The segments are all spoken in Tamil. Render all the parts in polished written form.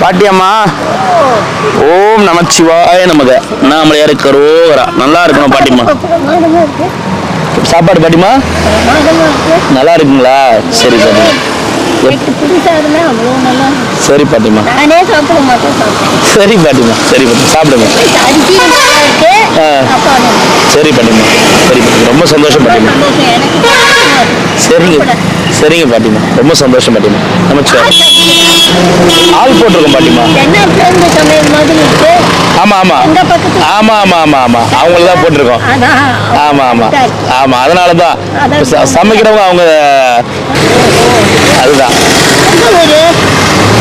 பாட்டியம்மா, ஓம் நமச்சிவாய நமக. அண்ணாமலையார் கரோகரா. நல்லா இருக்கணும் பாட்டிம்மா. சாப்பாடு பாட்டிமா நல்லா இருக்குங்களா? சரி பாட்டிமா. சரி பாட்டிமா. சரி பாட்டிமா. சரி பாட்டி சாப்பிடுங்க. சரி பாட்டிமா. சரி பாட்டி, ரொம்ப சந்தோஷம் பாட்டிமா. சரிங்க சரிங்க பாட்டிமா, ரொம்ப சந்தோஷம் பாட்டிமா. நமச்சிவாய். ஆள் போட்டிருக்கோம் பாட்டிமா. ஆமா ஆமா ஆமா ஆமா ஆமா ஆமா அவங்கள தான் போட்டிருக்கோம். ஆமா ஆமா ஆமா அதனாலதான் சமைக்கிறவங்க அவங்க. அதுதான்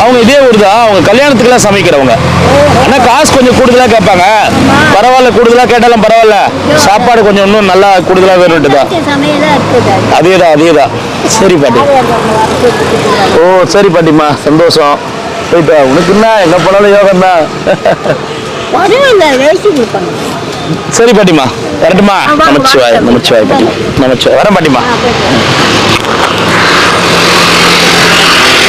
அவங்க இதே ஊர் தான். அவங்க கல்யாணத்துக்குலாம் சமைக்கிறவங்க. ஆனா காசு கொஞ்சம் கூடுதலா கேட்பாங்க. பரவாயில்ல, கூடுதலா கேட்டாலும் பரவாயில்ல, சாப்பாடு கொஞ்சம் இன்னும் நல்லா கூடுதலா வேணும்ட்டு தான். அதேதான் அதேதான். சரி பாட்டி. ஓ சரி பாட்டிம்மா, சந்தோஷம். போயிட்டு உனக்கு என்ன எங்க போனாலும் யோகம் தான். சரி பாட்டிமா, வரட்டுமா? நமச்சிவாய் நமச்சிவாய் பாட்டி. நமச்சிவாய். வரேன் பாட்டிமா.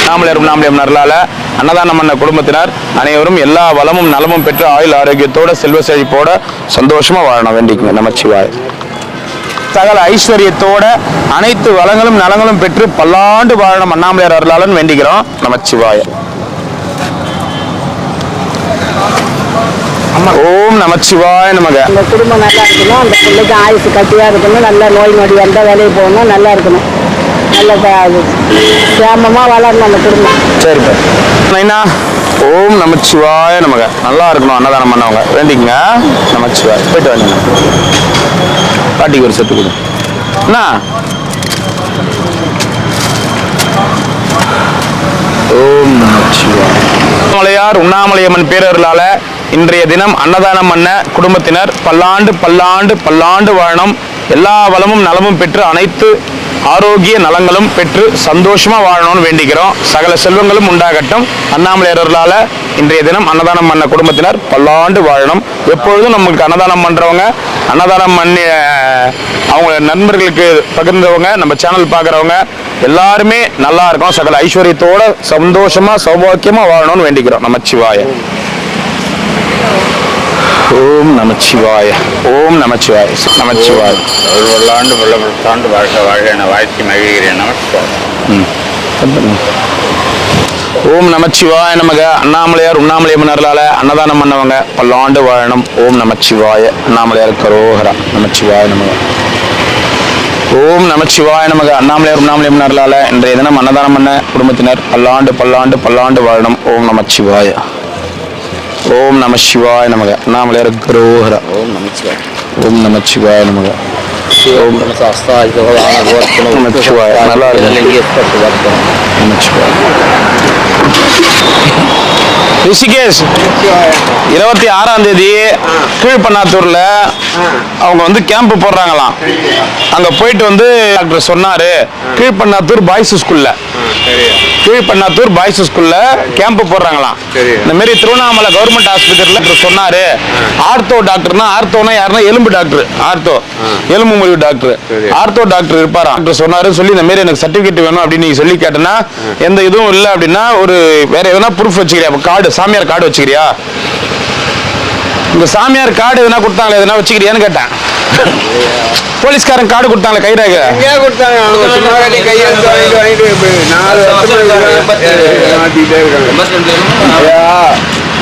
நாமளையும் நரலால அன்னதானம் பண்ண குடும்பத்தினர் அனைவரும் எல்லா வளமும் நலமும் பெற்று ஆயுள் ஆரோக்கியத்தோட செல்வ செழிப்போட சந்தோஷமா வாழணும் வேண்டிக்குங்க. நமச்சிவாய். சகல ஐஸ்வர்யத்தோட அனைத்து வளங்களும் நலங்களும் பெற்று பல்லாண்டு வாழணும் அண்ணாமலையார் அருளாளன் வேண்டிக்கிறோம். நமச்சிவாய. ஓம் நமச்சிவாய நமக. அந்த குடும்பம் நல்லா இருக்கணும், அந்த பிள்ளைக்கு ஆயுசு கட்டியா இருக்கணும், நல்ல நோய் நொடி எந்த வேலையை போகணும், நல்லா இருக்கணும், நல்ல சேமமா வளரணும் அந்த குடும்பம். சரிப்பா. ஓம் நமச்சிவாய நமக. நல்லா இருக்கணும் அன்னதானம் பண்ணவங்க வேண்டிக்குங்க. நமச்சிவாய். போயிட்டு வாங்க. பாட்டிக்கு ஒரு செட்டு கொடு. என்ன ஓம் நமச்சிவாய். அண்ணாமலையார் உண்ணாமலையம்மன் பேரருளால இன்றைய தினம் அன்னதானம் பண்ண குடும்பத்தினர் பல்லாண்டு பல்லாண்டு பல்லாண்டு வாழணும். எல்லா வளமும் நலமும் பெற்று அனைத்து ஆரோக்கிய நலங்களும் பெற்று சந்தோஷமா வாழணும்னு வேண்டிக்கிறோம். சகல செல்வங்களும் உண்டாகட்டும். அண்ணாமலையாரால இன்றைய தினம் அன்னதானம் பண்ண குடும்பத்தினர் பல்லாண்டு வாழணும். எப்பொழுதும் நமக்கு அன்னதானம் பண்றவங்க, அன்னதானம் பண்ணி அவங்க நண்பர்களுக்கு பகிர்ந்தவங்க, நம்ம சேனல் பார்க்குறவங்க எல்லாருமே நல்லா இருக்கும். சகல ஐஸ்வர்யத்தோட சந்தோஷமா சௌபாக்கியமா வாழணும்னு வேண்டிக்கிறோம். நமச்சிவாய. ஓம் நமச்சிவாய. ஓம் நமச்சிவாய. நமச்சிவாய. பல்லாண்டு பல்லாண்டு வாழ்க வாழ்க என வாழ்த்தி மகிழ்கிறேன். நமஸ்காரம். ஓம் நமச்சிவாய நமக. அண்ணாமலையார் உண்ணாமலையம்மன் அருளால அன்னதானம் பண்ணவங்க பல்லாண்டு வாழணும். ஓம் நமச்சிவாய. அண்ணாமலையார் கரோகரா. நமச்சிவாய நமக. ஓம் நமச்சிவாய நமக. அண்ணாமலையார் உண்ணாமலையம்மன் அருளால இன்றைய தினம் அன்னதானம் பண்ண குடும்பத்தினர் பல்லாண்டு பல்லாண்டு பல்லாண்டு வாழணும். ஓம் நமச்சிவாய. ஓம் நம சிவாய நமக. அண்ணாமலையார் கரோகரா. ஓம் நமச்சிவாய். ஓம் நமச்சிவாய நமக. ஓம் நமச்சிவாய. நல்லா இருக்கு. நமச்சிவாய. ரிஷிகேஷ் 26ஆம் தேதி கீழ்பண்ணாத்தூர்ல அவங்க வந்து கேம்ப் போடுறாங்களாம். அங்க போயிட்டு வந்து டாக்டர் சொன்னாரு, கீழ்பண்ணாத்தூர் பாய்ஸ் ஸ்கூல்ல கேம்ப் போடுறாங்களாம். இந்த மாதிரி திருவண்ணாமலை கவர்மெண்ட் ஆஸ்பத்திரியில சொன்னாரு, ஆர்த்தோ டாக்டர்னா, ஆர்த்தோனா யாருன்னா எலும்பு டாக்டர், ஆர்த்தோ எலும்பு முறிவு டாக்டர், ஆர்த்தோ டாக்டர் இருப்பாராம். டாக்டர் சொன்னாரு சொல்லி இந்த மாதிரி எனக்கு சர்டிபிகேட் வேணும் அப்படின்னு நீங்க சொல்லி கேட்டனா, எந்த இதுவும் இல்லை அப்படின்னா ஒரு வேற எதனா ப்ரூஃப் வச்சுக்கிறியா? கார்டு, சாமியார் கார்டு வச்சுக்கிறியா? இந்த சாமியார் கார்டு எதனா கொடுத்தாங்களே, எதனா வச்சுக்கிறியான்னு கேட்டேன். போலீஸ்காரன் கார்டு கொடுத்தாங்களே, கைரேகை கொடுத்தாங்க.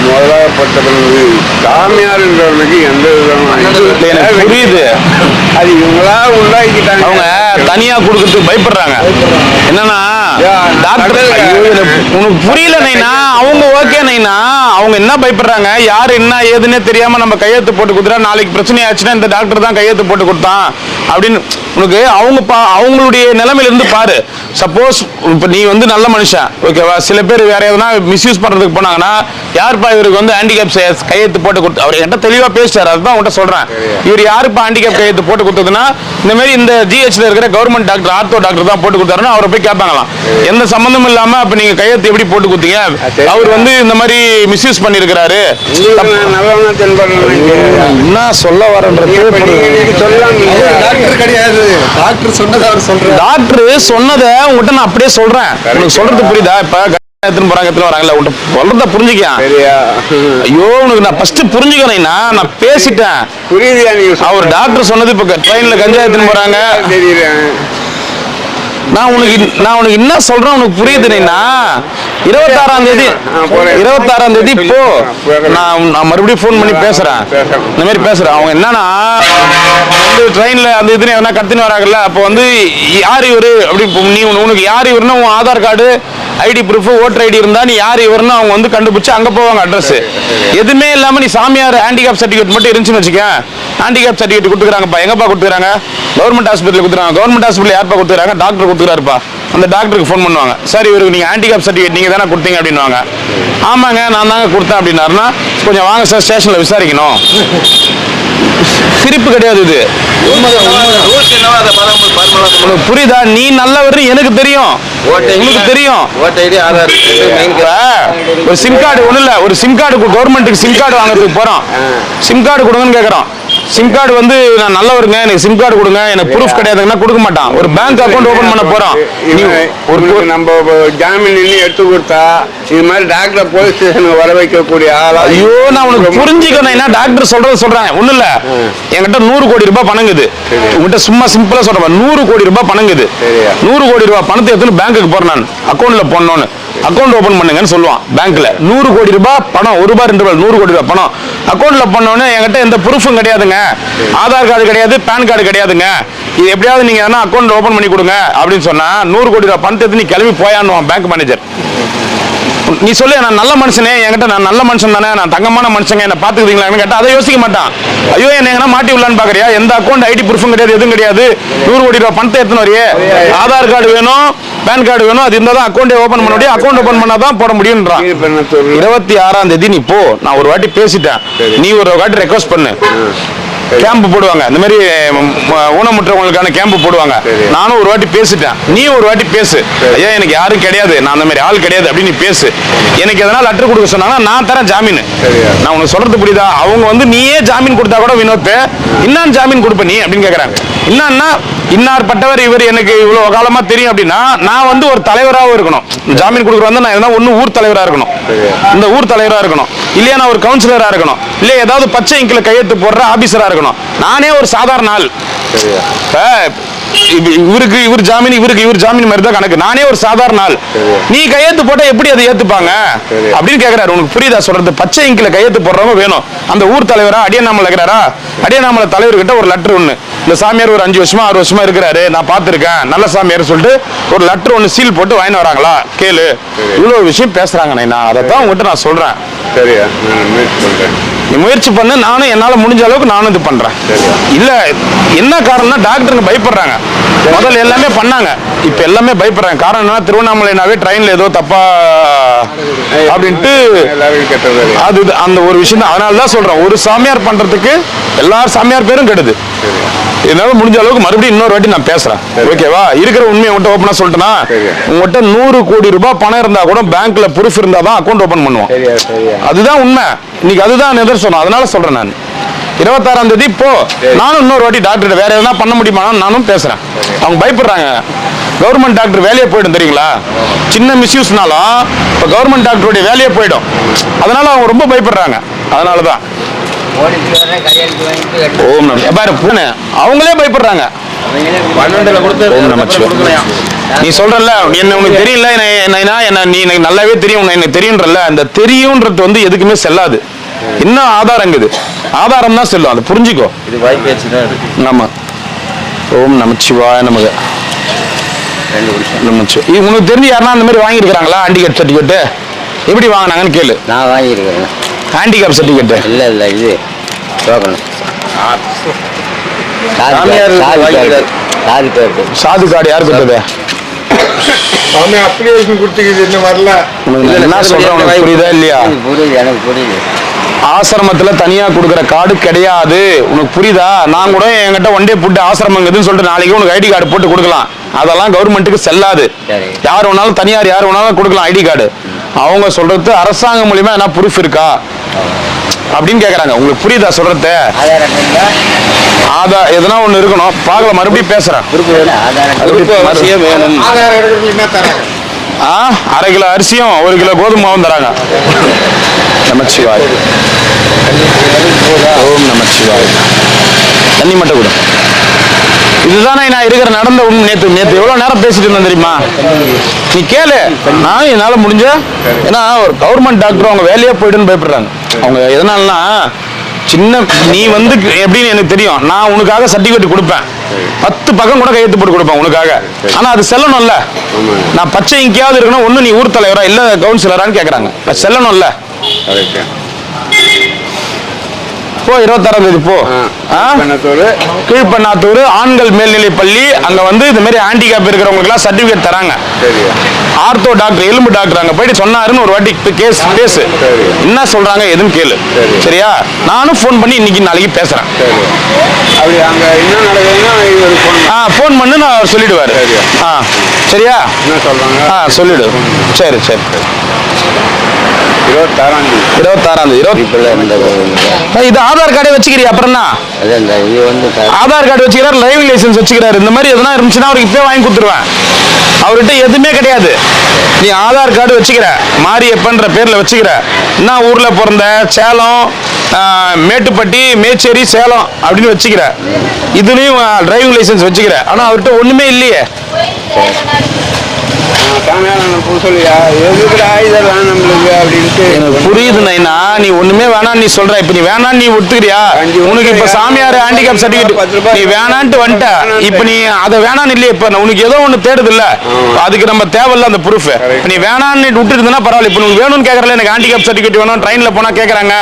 முதலாகப்பட்டவர்களுக்கு சாமியார்ன்றவனுக்கு எந்த விதமான புரியுது. அது இவங்களா உண்டாக்கிட்டாங்க. அவங்க தனியா கொடுக்கறதுக்கு பயப்படுறாங்க. என்னன்னா டாக்டர் உனக்கு புரியல நைனா, அவங்க ஓகே நைனா, அவங்க என்ன பயப்படுறாங்க, யாரு என்ன ஏதுன்னே தெரியாம நம்ம கையெழுத்து போட்டு கொடுத்துறா, நாளைக்கு பிரச்சனை ஆச்சுன்னா இந்த டாக்டர் தான் கையெழுத்து போட்டு கொடுத்தான் அப்படின்னு உனக்கு அவங்களுடைய நிலைமையில இருந்து பாரு. சப்போஸ் இப்ப நீ வந்து நல்ல மனுஷன் ஓகேவா, சில பேர் வேற எதனா மிஸ்யூஸ் பண்றதுக்கு போனாங்கன்னா, யாருப்பா இவருக்கு வந்து ஹேண்டிகேப் கையெழுத்து போட்டு கொடுத்து, அவர் என்கிட்ட தெளிவா பேசிட்டாரு, அதுதான் உங்கள்கிட்ட சொல்றேன். இவர் யாருப்பா ஹேண்டிகேப் கையெழுத்து போட்டு கொடுத்ததுன்னா, இந்த மாதிரி இந்த ஜிஹெச்ல இருக்கிற கவர்மெண்ட் டாக்டர், ஆர்த்தோ டாக்டர் தான் போட்டு கொடுத்தாருன்னு அவரை போய் கேட்பாங்களாம். எந்த சம்பந்தமும் இல்லாம அப்ப நீங்க கையெழுத்து எப்படி போட்டு கொடுத்தீங்க? சரி. அவர் வந்து இந்த மாதிரி மிஸ்யூஸ் பண்ணிருக்கிறாரு. நல்லவனா தென்படுறேன். என்ன சொல்ல வரன்றது டாக்டர் கிடையாது, டாக்டர் சொன்னதை அவர் சொல்றாரு. டாக்டர் சொன்னதை உங்ககிட்ட நான் அப்படியே சொல்றேன். உங்களுக்கு சொல்றது புரியுதா? இப்ப எத்தனை போறாங்க எத்தனை வராங்கல்ல, உங்கள்கிட்ட சொல்றத புரிஞ்சுக்க. சரியா? ஐயோ உனக்கு நான் ஃபர்ஸ்ட் புரிஞ்சுக்கணும்னா நான் பேசிட்டேன். புரியுதுயா நீங்க அவர் டாக்டர் சொன்னது இப்ப ட்ரெயின்ல கஞ்சா எடுத்துன்னு போறாங்க. தெரியுறேன். நான் உனக்கு என்ன சொல்றேன் உனக்கு புரியுதுன்னா 26ஆம் தேதி இப்போ நான் மறுபடியும் ஃபோன் பண்ணி பேசுறேன். இந்த மாதிரி பேசுறேன். அவங்க என்னன்னா வந்து ட்ரெயின்ல அந்த இதுன்னு எதனா கத்துன்னு வராங்கல்ல, அப்போ வந்து யார் இவரு அப்படி நீ உனக்கு யார் இவருன்னா உன் Aadhaar card ID proof voter ID இருந்தா நீ யார் இவருன்னு அவங்க வந்து கண்டுபிடிச்சு அங்க போவாங்க அட்ரஸ். எதுவுமே இல்லாம நீ சாமியார் ஹேண்டிகேப் சர்டிஃபிகேட் மட்டும் இருந்துச்சுன்னு வச்சுக்க. ஹேண்டிகேப் சர்டிஃபிகேட் கொடுத்துறாங்கப்பா. எங்கப்பா கொடுத்துறாங்க? கவர்மெண்ட் ஹாஸ்பிட்டல் கொடுத்துறாங்க. கவர்மெண்ட் ஹாஸ்பிட்டல் யார்ப்பா கொடுத்துறாங்க? டாக்டர் கொடுத்துறாருப்பா. அந்த டாக்டருக்கு ஃபோன் பண்ணுவாங்க. சார் இவருக்கு நீங்க ஹேண்டிகேப் சர்டிஃபிகேட் நீங்க தானே கொடுத்தீங்க அப்படின்னுவாங்க. ஆமாங்க நான் தாங்க கொடுத்தேன் அப்படின்னாருன்னா கொஞ்சம் வாங்க சார் ஸ்டேஷன்ல விசாரிக்கணும். சிரிப்பு கிடையாது இது. உனக்கு புரியுதா? நீ நல்லவர் எனக்கு தெரியும், உங்களுக்கு தெரியும். ஒரு சிம் கார்டு ஒண்ணு இல்ல, ஒரு சிம் கார்டு கவர்மெண்ட்டுக்கு சிம் கார்டு வாங்குறதுக்கு போறோம். சிம் கார்டு கொடுங்கன்னு கேக்குறோம். சிம் கார்டு வந்து நான் நல்லவருங்க எனக்கு சிம் கார்டு கொடுங்க, எனக்கு ப்ரூஃப் கிடையாதுன்னா கொடுக்க மாட்டான். ஒரு பேங்க் அக்கௌண்ட் ஓபன் பண்ண போறோம். நீ ஒரு நம்ம ஜாமீன் நின்று எடுத்து கொடுத்தா இது மாதிரி டாக்டர் போலீஸ் ஸ்டேஷனுக்கு வர வைக்கக்கூடிய ஆளா? ஐயோ நான் உனக்கு புரிஞ்சுக்கணும். என்ன டாக்டர் சொல்றேன் ஒண்ணு இல்ல. என்கிட்ட 100 கோடி ரூபாய் பணங்குது. உங்ககிட்ட சும்மா சிம்பிளா சொல்றேன் 100 கோடி ரூபாய் பணங்குது. 100 கோடி ரூபாய் பணத்தை எடுத்து பேங்க்குக்கு போறேன். நான் அக்கௌண்ட்ல போடணும்னு அக்கௌண்ட் ஓபன் பண்ணுங்கன்னு சொல்லுவான் பேங்க்ல. 100 கோடி ரூபாய் பணம், 1 ரூபாய் 2 ரூபாய் 100 கோடி ரூபாய் பணம் அக்கௌண்ட்ல பண்ணோன்னு என்கிட்ட எந்த ப்ரூஃபும் கிடையாதுங்க. ஆதார் கார்டு கிடையாது, பேன் கார்டு கிடையாதுங்க. இது எப்படியாவது நீங்க அக்கௌண்ட் ஓபன் பண்ணி கொடுங்க அப்படின்னு சொன்னா 100 கோடி ரூபாய் பணத்தை எடுத்து நீ கிளம்பி போயான்னுவான் பேங்க் மேனேஜர். நீ சொல்லு நான் நல்ல மனுஷனே, என்கிட்ட நான் நல்ல மனுஷன் தானே, நான் தங்கமான மனுஷங்க, என்ன பாத்துக்கிறீங்களான்னு கேட்டா அதை யோசிக்க மாட்டான். ஐயோ என்ன எங்கன்னா மாட்டி விடலான்னு பாக்குறியா? எந்த அக்கௌண்ட் ஐடி ப்ரூஃபும் கிடையாது, எதுவும் கிடையாது. 100 கோடி ரூபாய் பணத்தை எடுத்துன்னு வரையே. ஆதார் கார்டு வேணும், பேன் கார்டு வேணும், அது இருந்தால் தான் அக்கௌண்ட் ஓபன் பண்ண முடியும். அக்கௌண்ட் ஓபன் பண்ணாதான் போட முடியும்ன்றான். 26ஆம் தேதி நீ போ. நான் ஒரு வாட்டி பேசிட்டேன். நீ ஒரு வாட்டி ரெக்வஸ்ட் பண்ணு. கேம்ப் போடுவாங்க, இந்த மாதிரி ஊனமுற்றவங்களுக்கான கேம்ப் போடுவாங்க. நானும் ஒரு வாட்டி பேசிட்டேன். நீ ஒரு வாட்டி பேசு. ஐயா எனக்கு யாரும் கிடையாது, நான் அந்த மாதிரி ஆள் கிடையாது அப்படின்னு நீ பேசு. எனக்கு எதனா லெட்டர் கொடுக்க சொன்னாங்கன்னா நான் தரேன் ஜாமீன். நான் உனக்கு சொல்றது புரியுதா? அவங்க வந்து நீயே ஜாமீன் கொடுத்தா கூட வினோத் இன்னான் ஜாமீன் கொடுப்ப நீ அப்படின்னு கேக்குறாங்க. என்னன்னா இன்னார் பட்டவர் இவர் எனக்கு இவ்வளவு காலமா தெரியும் அப்படின்னா நான் வந்து ஒரு தலைவராகவும் இருக்கணும். ஜாமீன் கொடுக்குற வந்து நான் எதனா ஒண்ணு ஊர் தலைவரா இருக்கணும், இந்த ஊர் தலைவரா இருக்கணும், இல்லையா நான் ஒரு கவுன்சிலரா இருக்கணும், இல்லையா ஏதாவது பச்சை இங்கில கையெழுத்து போடுற ஆபீசரா இருக்கணும். நானே ஒரு சாதாரண ஆள். இவர் ஜாமீன் இவர் ஜாமீன் மாதிரி தான் கணக்கு. நானே ஒரு சாதாரண ஆள். நீ கையெழுத்து போட்டா எப்படி அதை ஏத்துப்பாங்க அப்படின்னு கேக்குறாரு. உனக்கு புரியுதா சொல்றது? பச்சை இங்கில கையெழுத்து போடுறவங்க வேணும். அந்த ஊர் தலைவரா அடியநாமலை இருக்கிறாரா, அடியநாமலை தலைவர்கிட்ட ஒரு லெட்டர் ஒண்ணு, இந்த சாமியார் ஒரு 5 வருஷமா 6 வருஷமா இருக்கிறாரு, நான் பாத்துருக்கேன் நல்ல சாமியார் சொல்லிட்டு ஒரு லெட்டர் ஒண்ணு சீல் போட்டு வாங்கி வராங்களா கேளு. இவ்வளவு விஷயம் பேசுறாங்க. நான் அதைத்தான் உங்ககிட்ட நான் சொல்றேன். சரியா? நான் முயற்சி பண்றேன். நீ முயற்சி பண்ணு, நானும் என்னால முடிஞ்ச அளவுக்கு நானும் இது பண்றேன். இல்ல என்ன காரணம்னா டாக்டருங்க பயப்படுறாங்க. முதல்ல எல்லாமே பண்ணாங்க, இப்ப எல்லாமே பயப்படுறாங்க. காரணம் என்ன? திருவண்ணாமலைனாவே ட்ரெயின்ல ஏதோ தப்பா அப்படின்ட்டு அது அந்த ஒரு விஷயம் தான். அதனாலதான் சொல்றேன், ஒரு சாமியார் பண்றதுக்கு எல்லாரும் சாமியார் பேரும் கெடுது. என்னால முடிஞ்ச அளவுக்கு மறுபடியும் இன்னொரு வாட்டி நான் பேசுறேன். ஓகேவா? இருக்கிற உண்மையை உங்கள்கிட்ட ஓப்பனா சொல்லிட்டேன்னா, உங்கள்கிட்ட 100 கோடி ரூபாய் பணம் இருந்தா கூட பேங்க்ல ப்ரூஃப் இருந்தா தான் அக்கௌண்ட் ஓபன் பண்ணுவோம். அதுதான் உண்மை. இன்னைக்கு அதுதான் நிதர்சனம். அதனால சொல்றேன் நான் 26ஆம் தேதி இப்போ நானும் இன்னொரு வாட்டி டாக்டர் வேற எதனா பண்ண முடியுமா நானும் பேசுறேன். அவங்க பயப்படுறாங்க. கவர்மெண்ட் டாக்டர் வேலையை போயிடும் தெரியுங்களா? சின்ன மிஸ்யூஸ்னாலும் இப்போ கவர்மெண்ட் டாக்டருடைய வேலையை போயிடும். அதனால அவங்க ரொம்ப பயப்படுறாங்க. அதனாலதான் ஓம் நம பாரு அவங்களே பயப்படுறாங்க. நீ சொல்றல என்ன உனக்கு தெரியல, என்ன நீ எனக்கு நல்லாவே தெரியும், எனக்கு தெரியும்ன்றல. அந்த தெரியும்ன்றது வந்து எதுக்குமே செல்லாது. என்ன ஆதாரம் இது? ஆதாரம் தான் செல்லும். அதை புரிஞ்சுக்கோ. இது வாய் பேச்சு தான் இருக்கு. ஆமா. ஓம் நமச்சிவாய நமக. உனக்கு தெரிஞ்சு யாருன்னா அந்த மாதிரி வாங்கியிருக்கிறாங்களா ஹேண்டிகேப் சர்டிஃபிகேட்? எப்படி வாங்கினாங்கன்னு கேளு. நான் வாங்கியிருக்கிறேன் ஹேண்டிகேப் சர்டிஃபிகேட். இல்லை இது சாது கார்டு யாரு கொடுத்தது? அப்ளிகேஷன் கொடுத்துக்கிது இன்னும் வரல. என்ன சொல்றேன் உனக்கு புரியுதா இல்லையா? புரியுது, எனக்கு புரியுது. ஆசிரமத்துல தனியா கொடுக்குற கார்டு கிடையாது. உனக்கு புரியுதா? நான் கூட என்கிட்ட ஒன் டே புட்டு ஆசிரமங்குதுன்னு சொல்லிட்டு நாளைக்கு உனக்கு ஐடி கார்டு போட்டு கொடுக்கலாம். அதெல்லாம் கவர்மெண்ட்டுக்கு செல்லாது. யார் வேணாலும் தனியார் யார் வேணாலும் கொடுக்கலாம் ஐடி கார்டு. அவங்க சொல்றது அரசாங்கம் மூலியமா என்ன ப்ரூஃப் இருக்கா அப்படின்னு கேக்குறாங்க. உங்களுக்கு புரியுதா சொல்றது? ஆதார் எதனா ஒண்ணு இருக்கணும். பார்க்கல, மறுபடியும் பேசுறேன். அரை கிலோ அரிசியும் 1 கிலோ கோதுமை மாவும் தராங்க. நமச்சிவாய். ஓம் நமச்சிவாய். தண்ணி மட்டும் கொடு. இதுதானே நான் இருக்கிற நடந்த நேத்து எவ்வளவு நேரம் பேசிட்டு இருந்தேன் தெரியுமா? நீ கேளு. நான் என்னால முடிஞ்ச, ஏன்னா ஒரு கவர்மெண்ட் டாக்டர் அவங்க வேலையே போயிடுன்னு பயப்படுறாங்க. அவங்க எதனாலனா சின்ன நீ வந்து எப்படின்னு எனக்கு தெரியும். நான் உனக்காக சர்டிபிகேட் கொடுப்பேன், 10 பக்கம் கூட கையெழுத்து போட்டு கொடுப்பேன் உனக்காக. ஆனா அது செல்லணும்ல. நான் பச்சை எங்கேயாவது இருக்கணும், ஒண்ணு நீ ஊர் தலைவரா இல்ல கவுன்சிலரான்னு கேக்குறாங்க. அது செல்லணும்ல. போ 26ஆம் தேதி போ. கீழ்பண்ணாத்தூர் ஆண்கள் மேல்நிலை பள்ளி. அங்க வந்து இந்த மாதிரி ஹேண்டிகேப் இருக்கிறவங்களுக்கு எல்லாம் சர்டிபிகேட் தராங்க. ஆர்த்தோ டாக்டர், எலும்பு டாக்டர் அங்க போயிட்டு சொன்னாருன்னு ஒரு வாட்டி கேஸ் பேசு. என்ன சொல்றாங்க எதுன்னு கேளு. சரியா? நானும் போன் பண்ணி இன்னைக்கு நாளைக்கு பேசுறேன். போன் பண்ணு, நான் சொல்லிடுவாரு. சரியா? சொல்லிடு. சரி சரி. 26ஆம் தேதி. இது ஆதார் கார்டே வச்சுக்கிறியா? அப்புறம் என்ன? ஆதார் கார்டு வச்சுக்கிறாரு, டிரைவிங் லைசன்ஸ் வச்சுக்கிறாரு. இந்த மாதிரி எதனா இருந்துச்சுன்னா அவருக்கு இப்பவே வாங்கி கொடுத்துருவேன். அவர்கிட்ட எதுவுமே கிடையாது. நீ ஆதார் கார்டு வச்சுக்கிற, மாரியப்பன்ற பேர்ல வச்சுக்கிற, என்ன ஊர்ல பிறந்த, சேலம், மேட்டுப்பட்டி, மேச்சேரி, சேலம் அப்படின்னு வச்சுக்கிற. இதுலயும் டிரைவிங் லைசன்ஸ் வச்சுக்கிற. ஆனா அவர்கிட்ட ஒண்ணுமே இல்லையே. புரியுது நைனா, நீ ஒண்ணுமே வேணாம் நீ சொல்ற. இப்ப நீ வேணான்னு நீ ஒத்துக்கிறியா? உனக்கு இப்ப சாமியார் ஹேண்டிகேப் சர்டிபிகேட் நீ வேணான்ட்டு வந்துட்ட. இப்ப நீ அதை வேணான்னு இல்லையே. இப்ப உனக்கு ஏதோ ஒண்ணு தேடுது இல்ல, அதுக்கு நம்ம தேவையில்ல அந்த ப்ரூஃப். நீ வேணான்னு விட்டுருந்தா பரவாயில்ல. இப்ப உனக்கு வேணும்னு கேட்கறல, எனக்கு ஹேண்டிகேப் சர்டிபிகேட் வேணும், ட்ரெயின்ல போனா கேட்கறாங்க.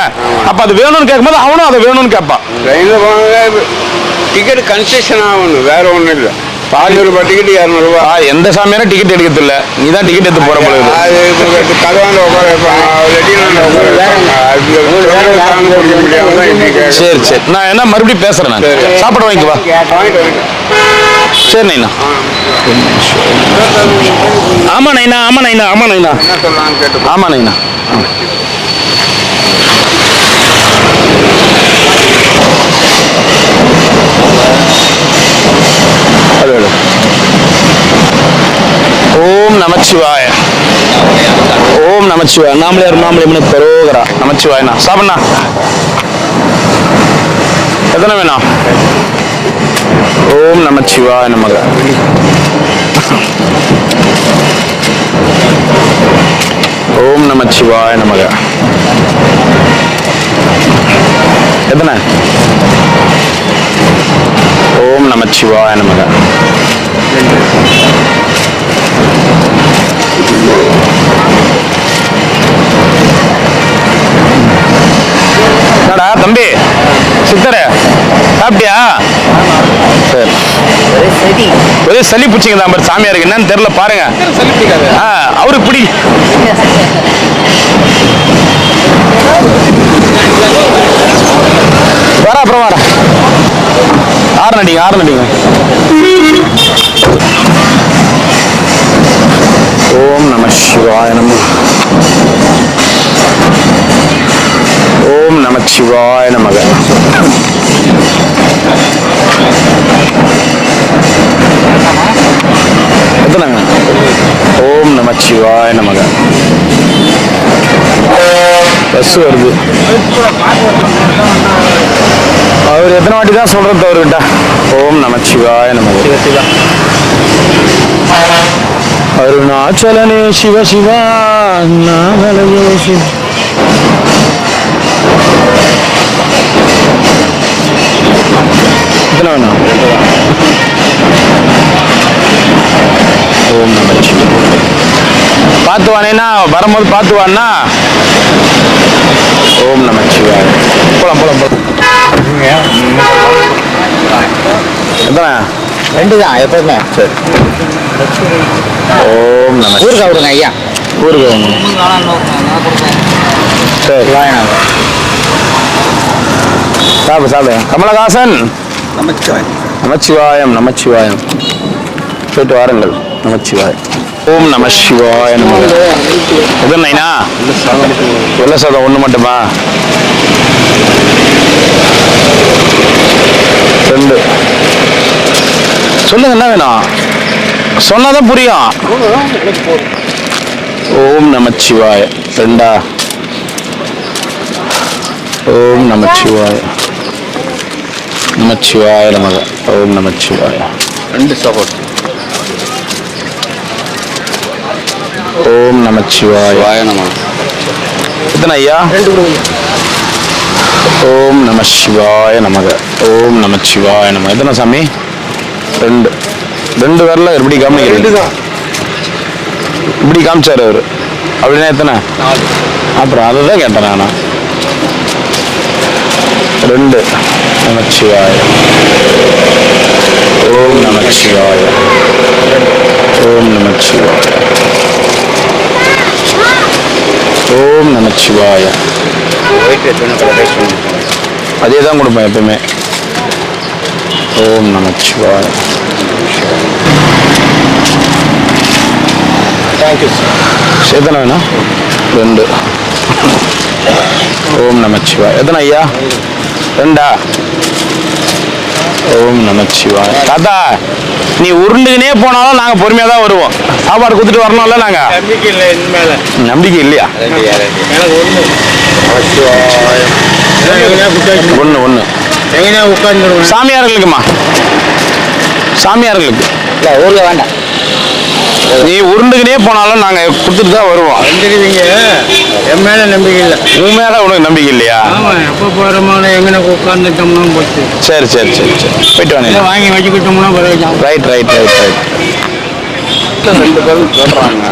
அப்ப அது வேணும்னு கேட்கும்போது அவனும் அதை வேணும்னு கேட்பான். ட்ரெயின்ல போனா டிக்கெட் கன்செஷன் ஆகணும், வேற ஒண்ணும் இல்லை. 500 ரூபாய் டிக்கெட், 200 ரூபாய். எந்த சாமியாரும் டிக்கெட் எடுக்கிறது இல்ல, நீ தான் டிக்கெட் எடுத்து போற போல. சரி சரி, நான் என்ன மறுபடியும் பேசுறேன். நான் சாப்பாடு வாங்கிக்குவா. சரி நைனா. ஆமா நைனா, ஆமா நைனா, ஆமா நைனா, ஆமா நைனா. ஓம் நமச்சிவாய. ஓம் நமச்சிவாய. நாமளே நாமளே பரோகரா. நமச்சிவாயண்ணா. சாப்பிடண்ணா. எத்தனை வேணும்? ஓம் நமச்சிவாய நமக. ஓம் நமச்சிவாய நமக. எத்தனை? ஓம் நமச்சிவாய நமக. தம்பி சித்தரே, சாப்பிட்டியா? சரி. ஒரே சளி பிடிச்சிங்க தான் சாமியாருக்கு. என்னன்னு தெரியல, பாருங்க. அவருக்கு பிடி. வர அப்புறம் வர. ஆறு நடிங்க. ஓம் நம சிவாய நம. ஓம் நமச்சிவாய நமக. எத்தனைங்க? ஓம் நமச்சிவாய நமக. பஸ் வருது. அவர் எத்தனை வாட்டி தான் சொல்றது அவர்கிட்ட? ஓம் நமச்சிவாய நமக. அருணாச்சலனே சிவ சிவா நாகலயே சிவ. ஓம் நமச்சிவாய. பார்த்து வானேன்னா வரும்போது பார்த்து வான்னா. ஓம் நமச்சிவாய. போலாம். எத்தனை? 2 தான் எப்பவுமே. சரி. ஓம் நம. ஊருக்கு அவருங்க ஐயா. ஊருக்கு. சரி வாங்க. சாப்பிடு சாப்பிடு. கமலஹாசன். நமச்சிவாயம் நமச்சிவாயம். போயிட்டு வாருங்கள். நமச்சிவாயம். ஓம் நம சிவாய நம. எது நைனா? வெள்ளை சாதம் ஒன்று மட்டுமா? 2. சொல்லுங்க என்ன வேணும்? சொன்னாதான் புரியும். ஓம் நமச்சிவாய. 2. ஓம் நமச்சிவாய. நமச்சிவாய நமக. ஓம் நமச்சிவாய. 2 சப்போர்ட். ஓம் நமச்சிவாய. வாய நம. எத்தனை ஐயா? 2. ஓம் நம சிவாய நமக. ஓம் நமச்சிவாய நமக. எத்தனை சாமி? 2. 2 வரல. எப்படி காமிக்கிறீங்க? இப்படி காமிச்சாரு அவரு. அப்படின்னா எத்தனை? 4. அப்புறம் அதை தான் கேட்டேன் நான். 2 நமச்சிவாய. ஓம் நமச்சிவாய. ஓம் நமச்சிவாய. ஓம் நமச்சிவாய. அதே தான் கொடுப்பேன் எப்பவுமே. ஓம் நமச்சிவாய. Thank you sir. எத்தனை வேணும்? 2. ஓம் நமச்சிவாய. எத்தனை ஐயா? 2. ஓம் நமச்சிவாய. தாத்தா நீ உருண்டுகினே போனாலும் நாங்க பொறுமையா தான் வருவோம். சாப்பாடு கொடுத்துட்டு வரணும்ல நாங்க. நம்பிக்கை இல்லை இனிமேல. நம்பிக்கை இல்லையா? ஒண்ணு எங்கேயா உட்காந்து சாமியார்களுக்குமா? சாமியார்களுக்கு ஊரில் வேண்டாம். நீ உருண்டுகினே போனாலும் நாங்க கொடுத்துட்டு தான் வருவோம். வந்துடுவீங்க. என் மேல நம்பிக்கை இல்லை. உன் மேல உனக்கு நம்பிக்கை இல்லையா? ஆமா, எப்போ போறோமான எங்கன உட்காந்துட்டோம்னா போச்சு. சரி சரி சரி சரி போயிட்டு வாங்க. வாங்கி வச்சுக்கிட்டோம்னா பரவாயில்ல. Right right right right. 2 பேரும் சொல்றாங்க.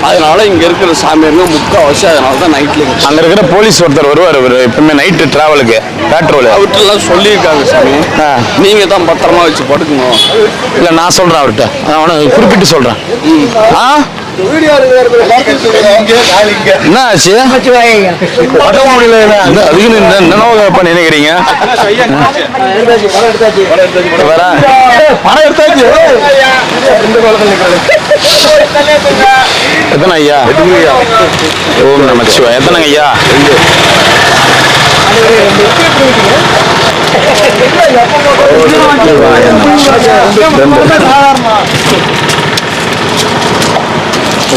அதனால இங்க இருக்கிற சாமியாருங்க முக்கால்வாசி அதனால தான் நைட்ல அங்க இருக்கிற போலீஸ் ஒருத்தர் வருவார். இவர் எப்பவுமே நைட்டு டிராவலுக்கு பேட்ரோல். அவர்கிட்டலாம் சொல்லியிருக்காங்க சாமி, நீங்க தான் பத்திரமா வச்சு படுக்கணும். இல்ல நான் சொல்றேன் அவர்கிட்ட. அவனை குறிப்பிட்டு சொல்றேன். என்ன ஆச்சு? பட முடியல. அதுக்கு என்னப்பா நினைக்கிறீங்க? பணம் எடுத்தாச்சு. எத்தனை ஐயா? ஓம் நமச்சிவாய. எத்தனைங்க ஐயா? 2.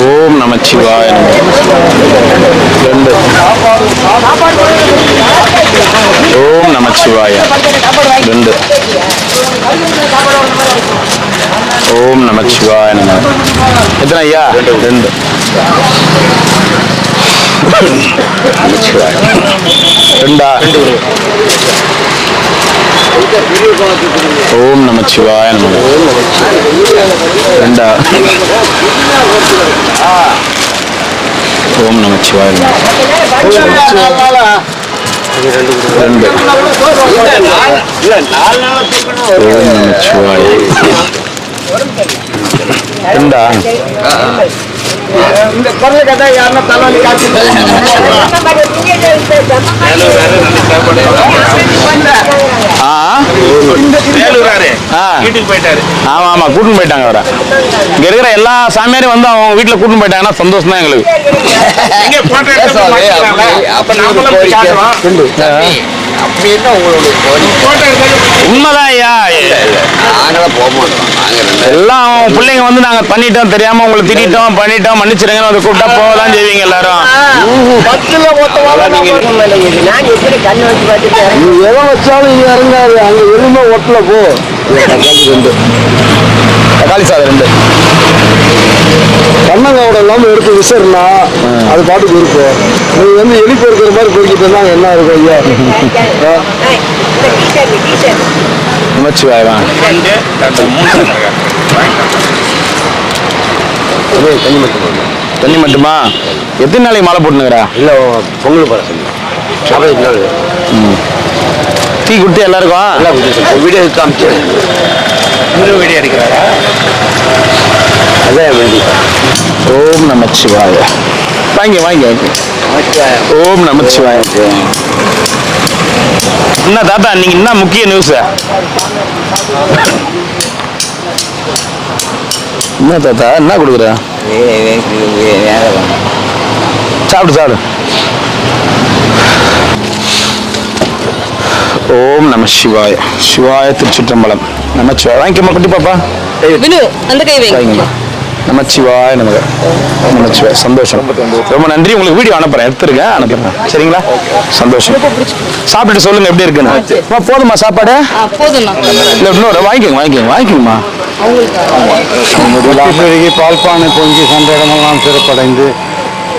ஓம் நமச்சிவாய. 2. ஓம் நமச்சிவாய. 2. ஓம் நமச்சிவாய. எத்தனை ஐயா? 2. நமச்சிவாய. 2. ஓம் நமச்சிவாய. 2. ஓம் நமச்சிவாய. 2. ஓம் நமச்சிவாய. 2. இந்த குரல் கதை யாருன்னா தலைவலி காட்சி வீட்டுக்கு போயிட்டாரு. ஆமா ஆமா கூட்டின்னு போயிட்டாங்க. அவரை இங்க இருக்கிற எல்லா சாமியாரையும் வந்து அவங்க வீட்டுல கூட்டின்னு போயிட்டாங்கன்னா சந்தோஷம் தான் எங்களுக்கு. உண்மைதான் ஐயா. எல்லாம் பிள்ளைங்க வந்து நாங்க பண்ணிட்டோம் தெரியாம உங்களை திட்டோம் பண்ணிட்டோம் மன்னிச்சிருங்க அதை கூப்பிட்டா போகதான் செய்வீங்க எல்லாரும். எதை வச்சாலும் இது இறங்காது. அங்க எதுவுமே ஒட்டல போ. தக்காளி சாதம் 2. கண்ணங்கோட இல்லாம எடுத்து விசிறனா அது பாட்டுக்கு இருக்கும். நீங்க வந்து எலி பொறுக்கிற மாதிரி பொறுக்கிட்டு இருந்தாங்க என்ன இருக்கும் ஐயா? நமச்சிவாயா. தண்ணி மட்டுமா? எத்தனை நாளைக்கு மாலை போட்டுனுங்கிறா? இல்ல பொங்கல் போற சொல்லி டீ கொடுத்து எல்லாருக்கும் வீடியோ எடுத்து காமிச்சு வீடியோ எடுக்கிறாரா? அதான் வேண்டி. ஓம் நமச்சிவாய. வாங்கி வாங்கி வாங்கி. ஓம் நமச்சிவாய. என்ன தாத்தா நீங்க என்ன முக்கிய நியூஸ்? என்ன தாத்தா என்ன கொடுக்குற? சாப்பிடு சாப்பிடு. ஓம் நம சிவாய. சிவாய திருச்சிற்றம்பலம். நமச்சிவாய. வாங்கிக்கம்மா குட்டி பாப்பா. அந்த கை வாங்கிக்கம்மா. நமச்சிவாய நமக. நமச்சிவாய. சந்தோஷம். ரொம்ப நன்றி. உங்களுக்கு வீடியோ அனுப்புறேன், எடுத்துருக்கேன், அனுப்புறேன். சரிங்களா? சந்தோஷம். சாப்பிட்டுட்டு சொல்லுங்க எப்படி இருக்குன்னு. போதுமா சாப்பாடு? போதும்ண்ணா. இல்லை இன்னொரு வாங்கிக்கோங்கம்மா. பால்பானை பொங்கி சென்ற இடமெல்லாம் சிறப்படைந்து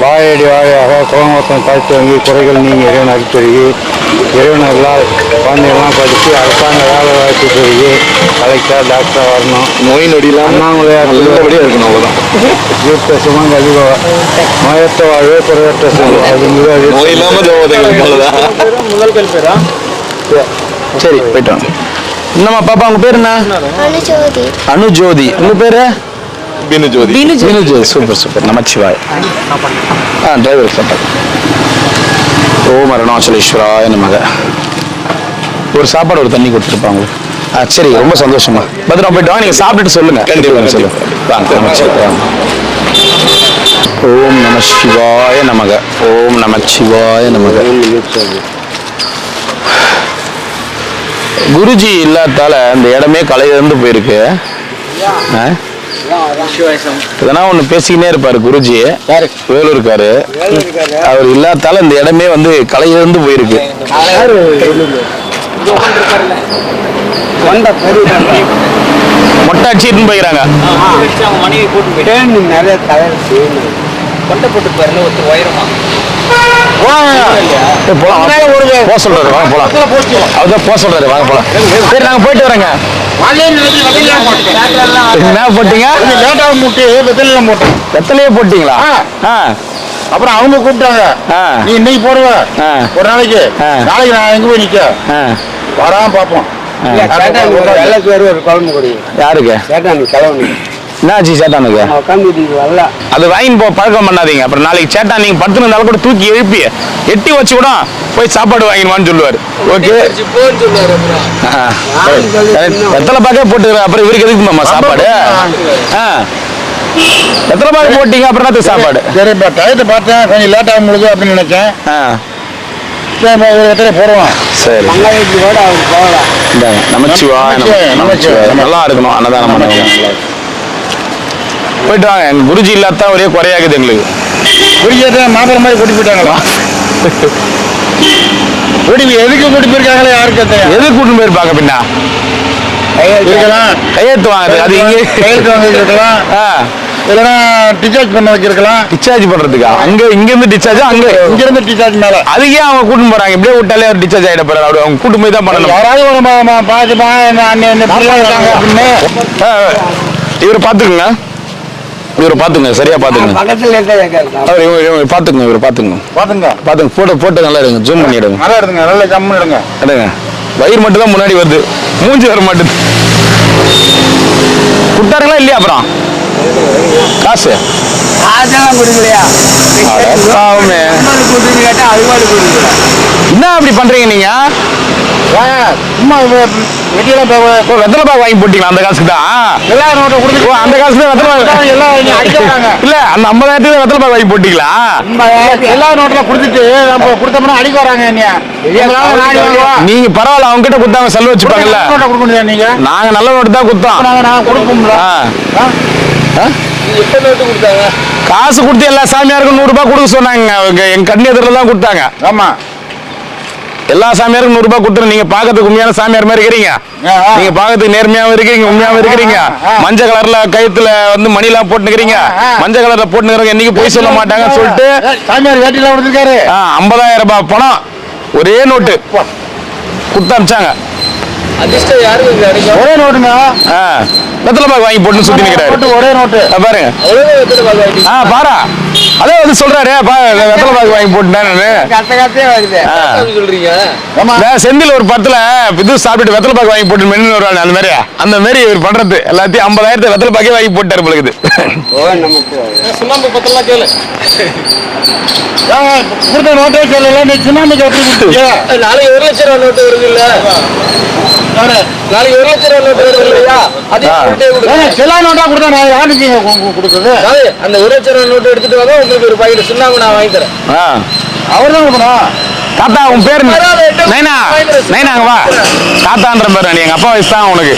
வாயடி வாயாக குளமொத்தம் தாழ்த்தி வாங்கி குறைகள் நீங்கி இறைவன் அடிப்பெருகி இறைவனர்களால் குழந்தைகள்லாம் படித்து அரசாங்க வேலை வாய்ப்பு பெருகி கலெக்டர் டாக்டர் வரணும். நோய் நொடியெல்லாம் அண்ணாமலையார் நல்லபடியாக இருக்கணும். அவ்வளோதான். தீர்த்த சுமங்க அதிக நோயற்ற வாழ்வே குறையற்ற செல்வம். அது நோய் இல்லாமல் முதல் பேர் பேரா? சரி போயிட்டு வாங்க. என்னம்மா பாப்பா உங்க பேர் என்ன? அனுஜோதி. உங்க பேரு? பினுஜோதி. சூப்பர். நமச்சிவாய். டிரைவர் சாப்பாடு. ஓம் அருணாச்சலேஸ்வராய நமக. ஒரு சாப்பாடு ஒரு தண்ணி கொடுத்துருப்பாங்க. சரி ரொம்ப சந்தோஷமா. பத்திரம் போயிட்டு வாங்க. நீங்க சாப்பிட்டுட்டு சொல்லுங்க. சொல்லுங்க. ஓம் நம சிவாய நமக. ஓம் நமச்சிவாய நமக. குருஜி இல்லாதால இந்த இடமே கலையிலிருந்து போயிருக்கு. இதெல்லாம் ஒண்ணு பேசிக்கினே இருப்பாரு குருஜி. வேலூருக்காரு. அவர் இல்லாதால இந்த இடமே வந்து கலையிலிருந்து போயிருக்கு. மொட்டை அடிச்சுட்டு போயிறாங்க. நிறைய கலர் கொண்டை போட்டு பாருங்க, ஒருத்தர் உயரமா. போக சொல்றாரு, வாங்க போலாம். அவர்தான் போக சொல்றாரு, வாங்க போலாம். சரி நாங்க போயிட்டு வரேங்க. என்ன போட்டீங்க? வெத்தலையே போட்டீங்களா? அப்புறம் அவங்க கூப்பிட்டாங்க, நீ இன்னைக்கு போடுவ ஒரு நாளைக்கு, நாளைக்கு நான் எங்க போய் நிக்க வராம பாப்போம். யாருக்கு? என்னாச்சு சேட்டானுக்கு? அது வாங்கி பழக்கம் பண்ணாதீங்க. அப்புறம் நாளைக்கு சேட்டான் நீங்க படுத்துனால கூட தூக்கி எழுப்பி எட்டி வச்சு கூட போய் சாப்பாடு வாங்கிடுவான்னு சொல்லுவாரு. ஓகே வெத்தலை பாக்கே போட்டுக்கிறேன். அப்புறம் இவருக்கு எதுக்குமாம்மா சாப்பாடு? எத்தனை பாக்கு போட்டீங்க அப்புறம் என்ன சாப்பாடு? சரி டயத்தை பார்த்தேன், கொஞ்சம் லேட் ஆகும் முடியுது அப்படின்னு நினைச்சேன். போடுவோம். சரி நமச்சிவாய. நல்லா இருக்கணும் அன்னதானம் பண்ணுவாங்க. போயிட்டு வாங்க. எங்க குருஜி இல்லாத ஒரே குறையாகுது எங்களுக்கு. குருஜி மாப்பிள்ள மாதிரி கூட்டி போயிட்டாங்களா? எதுக்கு கூட்டி போயிருக்காங்களா? யாருக்கு எதுக்கு கூட்டு போயிருப்பாங்க? பின்னா கையெழுத்து வாங்குது. அது இங்கே கையெழுத்து வாங்கி இருக்கலாம், இல்லைன்னா டிஸ்சார்ஜ் பண்ண வச்சிருக்கலாம். டிஸ்சார்ஜ் பண்றதுக்கா? அங்க இங்க இருந்து டிஸ்சார்ஜ், அங்க இங்க இருந்து டிஸ்சார்ஜ் மேல. அதுக்கே அவங்க கூட்டு போறாங்க. இப்படியே விட்டாலே அவர் டிஸ்சார்ஜ் ஆயிட போறாரு. அப்படி அவங்க கூட்டு போய் தான் பண்ணணும். யாராவது ஒரு பாத்துப்பா அப்படின்னு இவரை பாத்துக்குங்க. இவரை பாத்துங்க, சரியா பாத்துங்க. இவரை பாத்துங்க, இவரை பாத்துங்க. போட்டோ நல்லா எடுங்க, ஜூம் பண்ணி எடுங்க. நல்லா எடுங்க, நல்லா ஜம்மு எடுங்க. எடுங்க. வயிறு மட்டும் தான் முன்னாடி வருது, மூஞ்சி வர மாட்டேது. கொடுத்தாருங்களா இல்லையா? அப்புறம் காசு என்ன அப்படி பண்றீங்க நீங்க? சும்மா வெட்டியெல்லாம் வெத்தலை பாக்கு வாங்கி போட்டீங்களா? அந்த காசுக்கு தான் அந்த காசு தான் வெத்தலை இல்ல, அந்த 50,000 வெத்தலை பாக்கு வாங்கி போட்டீங்களா? எல்லா நோட்டில் கொடுத்துட்டு நம்ம கொடுத்தோம்னா அடிக்க வராங்க. நீங்க பரவாயில்ல, அவங்க கிட்ட கொடுத்தாங்க செலவு வச்சுப்பாங்கல்ல. நீங்க நாங்க நல்ல நோட்டு தான் கொடுத்தோம். நாங்க கொடுப்போம்ல. காசு கொடுத்து எல்லா சாமியாருக்கும் 100 ரூபாய் கொடுக்க சொன்னாங்க. எங்க கண்ணி எதிரில் தான் கொடுத்தாங்க. ஆமா, எல்லா சாமியாருக்கும் 100 ரூபாய் கொடுத்துரு. நீங்க பாக்கிறதுக்கு உண்மையான சாமியார் மாதிரி இருக்கிறீங்க. நீங்க பாக்கிறதுக்கு நேர்மையாவும் இருக்கீங்க, உண்மையாவும் இருக்கிறீங்க. மஞ்சள் கலர்ல கயித்துல வந்து மணி எல்லாம் போட்டுக்கிறீங்க. மஞ்சள் கலர்ல போட்டுக்கிறவங்க என்னைக்கு போய் சொல்ல மாட்டாங்கன்னு சொல்லிட்டு சாமியார் வேட்டில கொடுத்துருக்காரு. 50,000 ரூபாய் பணம் ஒரே நோட்டு கொடுத்து அனுப்பிச்சாங்க. அதிர்ஷ்டம் யாருக்கு ஒரே நோட்டுங்க. வெத்தலை பாக்கு வாங்கி போட்டு சுத்தி நிக்கிறாரு. ஒரே நோட்டு பாருங்க. பாரா அதே வந்து சொல்றாரு வெத்தலை பாக்கு வாங்கி போட்டுட்டேன் சொல்றீங்க. செந்தில் ஒரு படத்துல இது சாப்பிட்டு வெத்தலை பாக்கு வாங்கி போட்டு மென்னு வருவாங்க. அந்த மாதிரி இவர் பண்றது எல்லாத்தையும் 50,000 வெத்தலை பாக்கே வாங்கி போட்டாரு பொழுது. சுண்ணாம்பு பத்தெல்லாம் கேளு. கொடுத்த நோட்டே சொல்லல, நீ சுண்ணாம்புக்கு எப்படி கொடுத்தீங்க? நாளைக்கு 1 லட்சம் ரூபா நோட்டு வருது இல்ல, நாளைக்கு 1 லட்சம் ரூபா நோட்டு வருது இல்லையா, சில நோட்டா கொடுத்தா நான் யாருக்கு கொடுக்குறது? அந்த 1 லட்சம் ரூபா நோட்டு எடுத்துட்டு வாங்க, உங்களுக்கு ஒரு பாக்கெட் சுண்ணாம்பு நான் வாங்கி தரேன். அவர் தான் கொடுக்கணும். தாத்தா உன் பேரு நைனா? நைனாங்க வா. தாத்தான்ற பேரு எங்க அப்பா வயசு தான் உனக்கு.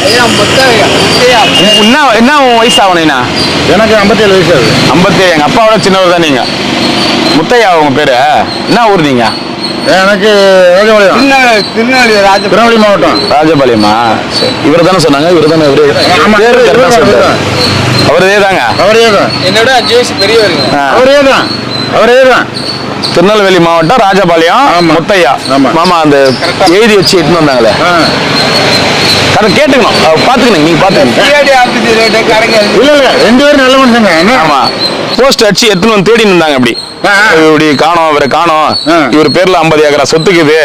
என்ன உன் வயசு ஆகும் நைனா? எனக்கு 57 வயசு ஆகுது. 57. எங்க அப்பாவோட சின்னவர் தான் நீங்க. முத்தையா உங்க பேரு? என்ன ஊர் நீங்க? எனக்கு திருநெல்வேலி திருநெல்வேலி மாவட்டம். ராஜபாளையமா? இவர் தானே சொன்னாங்க? இவர் தானே? அவரே தாங்க. அவரே தான். என்னோட 5 வயசு பெரியவருங்க. அவரே தான். அவரே தான். திருநெல்வேலி மாவட்டம் ராஜபாளையம் முத்தையா. மாமா அந்த எழுதி வச்சு எடுத்துன்னு வந்தாங்களே, அதை கேட்டுக்கணும், பாத்துக்கணும். நீங்க பாத்துக்கணும். இல்ல இல்ல 2 பேரும் நல்ல மனுஷங்க. ஆமா, போஸ்ட் அடிச்சு எடுத்துன்னு வந்து தேடி இருந்தாங்க. அப்படி இப்படி காணோம், இவரை காணோம், இவர் பேர்ல 50 ஏக்கரா சொத்துக்குது,